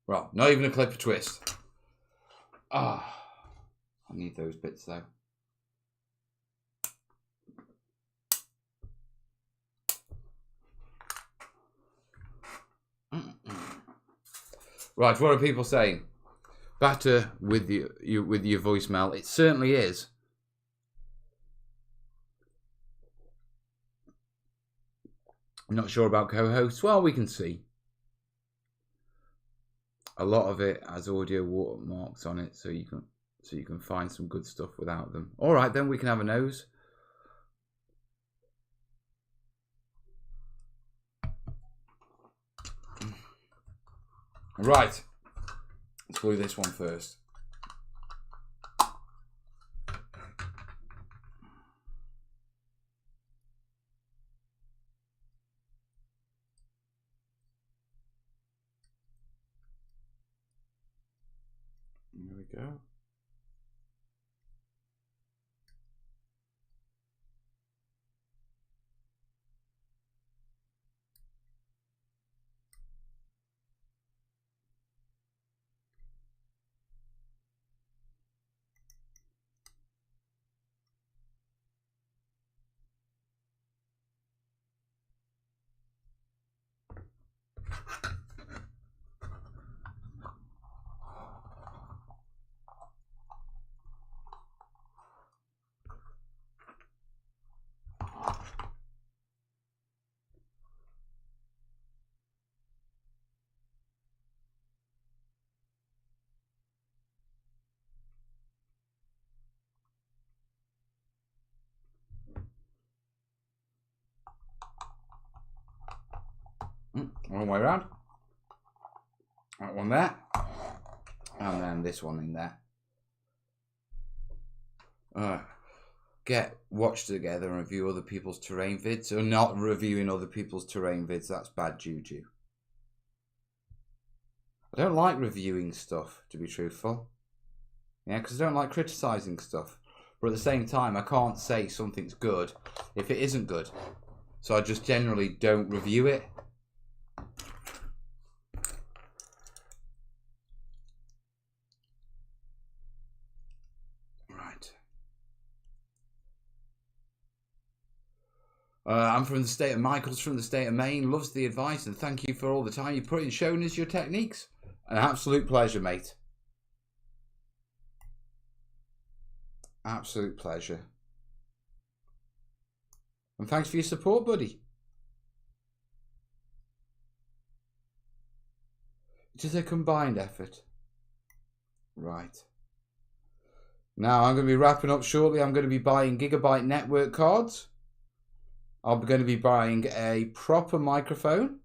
Well, not even a clip of twist. Ah, I need those bits though. Right, what are people saying? Better with your voicemail. It certainly is. I'm not sure about co-hosts. Well, we can see. A lot of it has audio watermarks on it, so you can find some good stuff without them. All right, then we can have a nose. Right, let's glue this one first. There we go. One way around. That one there. And then this one in there. Watch together and review other people's terrain vids. So not reviewing other people's terrain vids, that's bad juju. I don't like reviewing stuff, to be truthful. Yeah, because I don't like criticising stuff. But at the same time, I can't say something's good if it isn't good. So I just generally don't review it. Right. I'm from the state of Michael's from the state of Maine. Loves the advice and thank you for all the time you put in showing us your techniques. An absolute pleasure, mate. Absolute pleasure. And thanks for your support, buddy. It is a combined effort. Right. Now I'm going to be wrapping up shortly. I'm going to be buying gigabyte network cards. I'm going to be buying a proper microphone.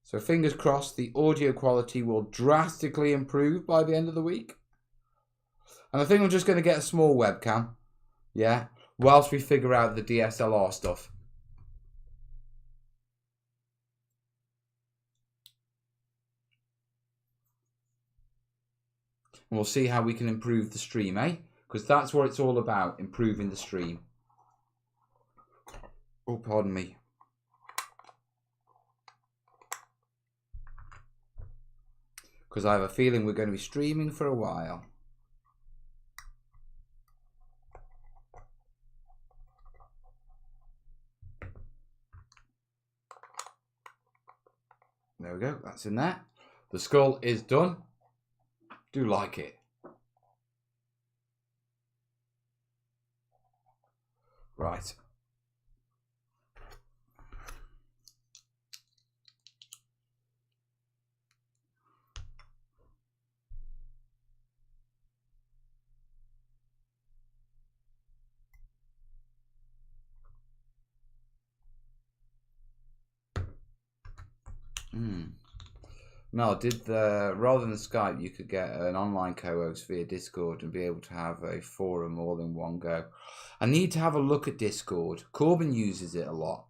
So fingers crossed the audio quality will drastically improve by the end of the week. And I think I'm just going to get a small webcam. Yeah. Whilst we figure out the DSLR stuff. And we'll see how we can improve the stream, eh? Because that's what it's all about, improving the stream. Oh, pardon me. Because I have a feeling we're going to be streaming for a while. There we go, that's in there. The skull is done. Do like it. Right. Mel, rather than Skype, you could get an online co-host via Discord and be able to have a forum all in one go. I need to have a look at Discord. Corbin uses it a lot.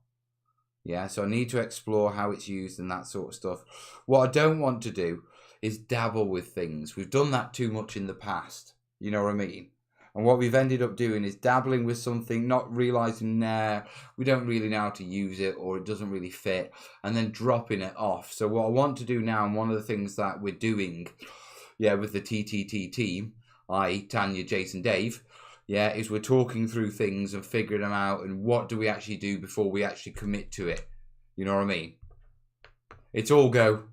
Yeah, so I need to explore how it's used and that sort of stuff. What I don't want to do is dabble with things. We've done that too much in the past. You know what I mean? And what we've ended up doing is dabbling with something, not realising, we don't really know how to use it or it doesn't really fit, and then dropping it off. So what I want to do now, and one of the things that we're doing, with the TTT team, i.e. Tanya, Jason, Dave, is we're talking through things and figuring them out and what do we actually do before we actually commit to it. You know what I mean? It's all go.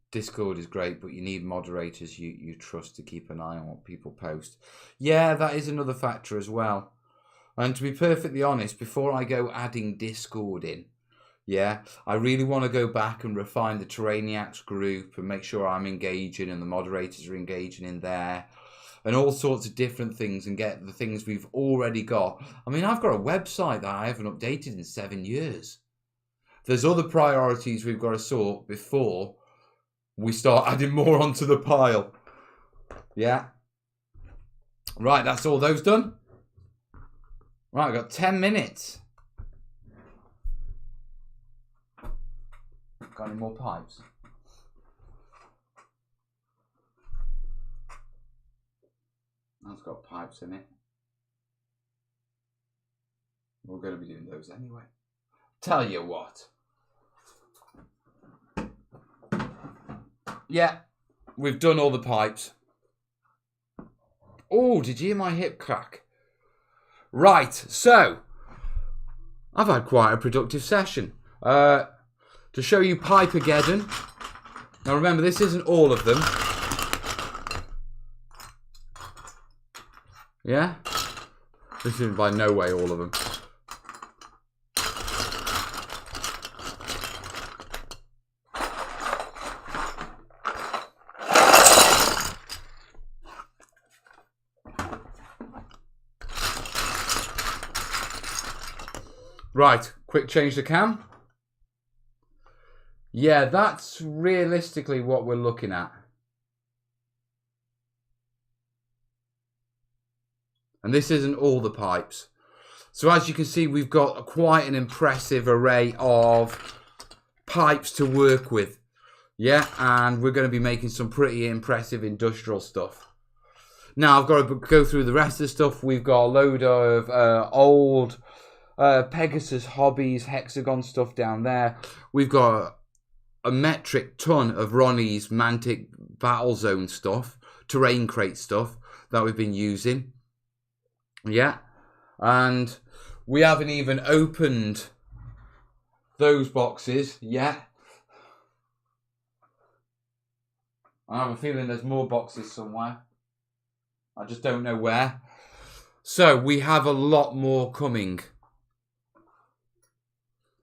Discord is great, but you need moderators you trust to keep an eye on what people post. Yeah, that is another factor as well. And to be perfectly honest, before I go adding Discord in, I really want to go back and refine the Terrainiacs group and make sure I'm engaging and the moderators are engaging in there and all sorts of different things and get the things we've already got. I mean, I've got a website that I haven't updated in 7 years. There's other priorities we've got to sort before we start adding more onto the pile. Yeah. Right, that's all those done. Right, I've got 10 minutes. Got any more pipes? That's got pipes in it. We're going to be doing those anyway. Tell you what. Yeah, we've done all the pipes. Oh, did you hear my hip crack? Right, so I've had quite a productive session. To show you Pipe-ageddon. Now remember, this isn't all of them. Yeah? This is by no way all of them. Right, quick change the cam. Yeah, that's realistically what we're looking at. And this isn't all the pipes. So as you can see, we've got quite an impressive array of pipes to work with. Yeah, and we're going to be making some pretty impressive industrial stuff. Now, I've got to go through the rest of the stuff. We've got a load of old Pegasus Hobbies hexagon stuff down there. We've got a metric ton of Ronnie's Mantic Battlezone stuff, terrain crate stuff that we've been using. Yeah, and we haven't even opened those boxes yet. I have a feeling there's more boxes somewhere. I just don't know where. So we have a lot more coming.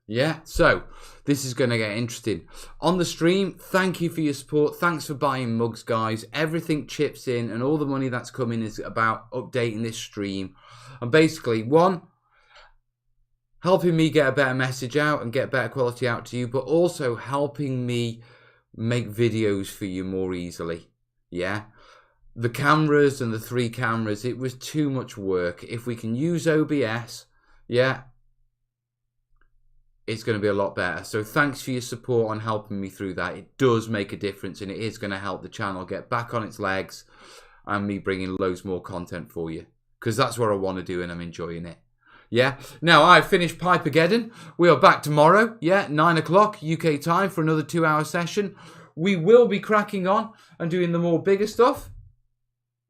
Yeah, so this is going to get interesting. On the stream, thank you for your support. Thanks for buying mugs, guys. Everything chips in and all the money that's coming is about updating this stream. And basically, one, helping me get a better message out and get better quality out to you, but also helping me make videos for you more easily. Yeah. The cameras and the 3 cameras, it was too much work. If we can use OBS, yeah, it's going to be a lot better. So thanks for your support on helping me through that. It does make a difference, and it is going to help the channel get back on its legs and me bringing loads more content for you, because that's what I want to do and I'm enjoying it. Yeah. Now, I've finished Pipageddon. We are back tomorrow, yeah, 9 o'clock UK time for another 2-hour session. We will be cracking on and doing the more bigger stuff.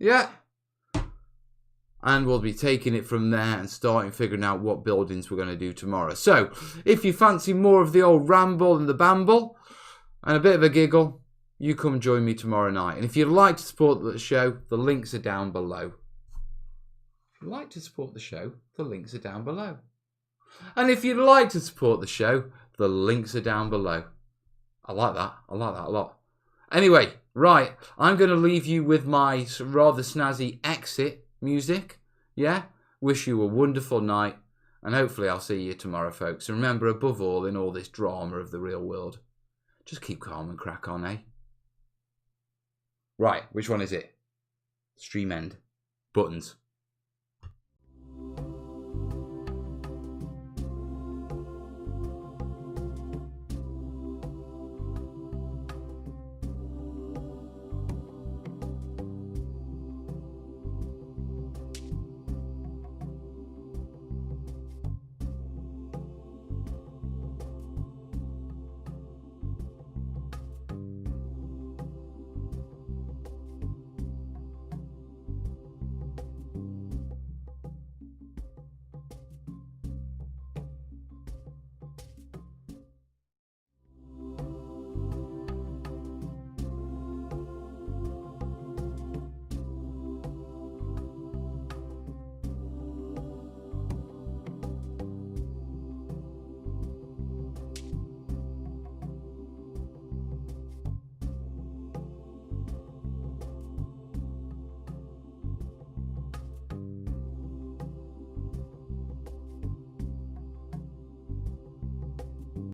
Yeah. And we'll be taking it from there and starting figuring out what buildings we're going to do tomorrow. So, if you fancy more of the old ramble and the bamble and a bit of a giggle, you come join me tomorrow night. And if you'd like to support the show, the links are down below. If you'd like to support the show, the links are down below. And if you'd like to support the show, the links are down below. I like that. I like that a lot. Anyway, right, I'm going to leave you with my rather snazzy exit music. Yeah? Wish you a wonderful night, and hopefully I'll see you tomorrow, folks. And remember, above all, in all this drama of the real world, just keep calm and crack on, eh? Right, which one is it? Stream end. Buttons.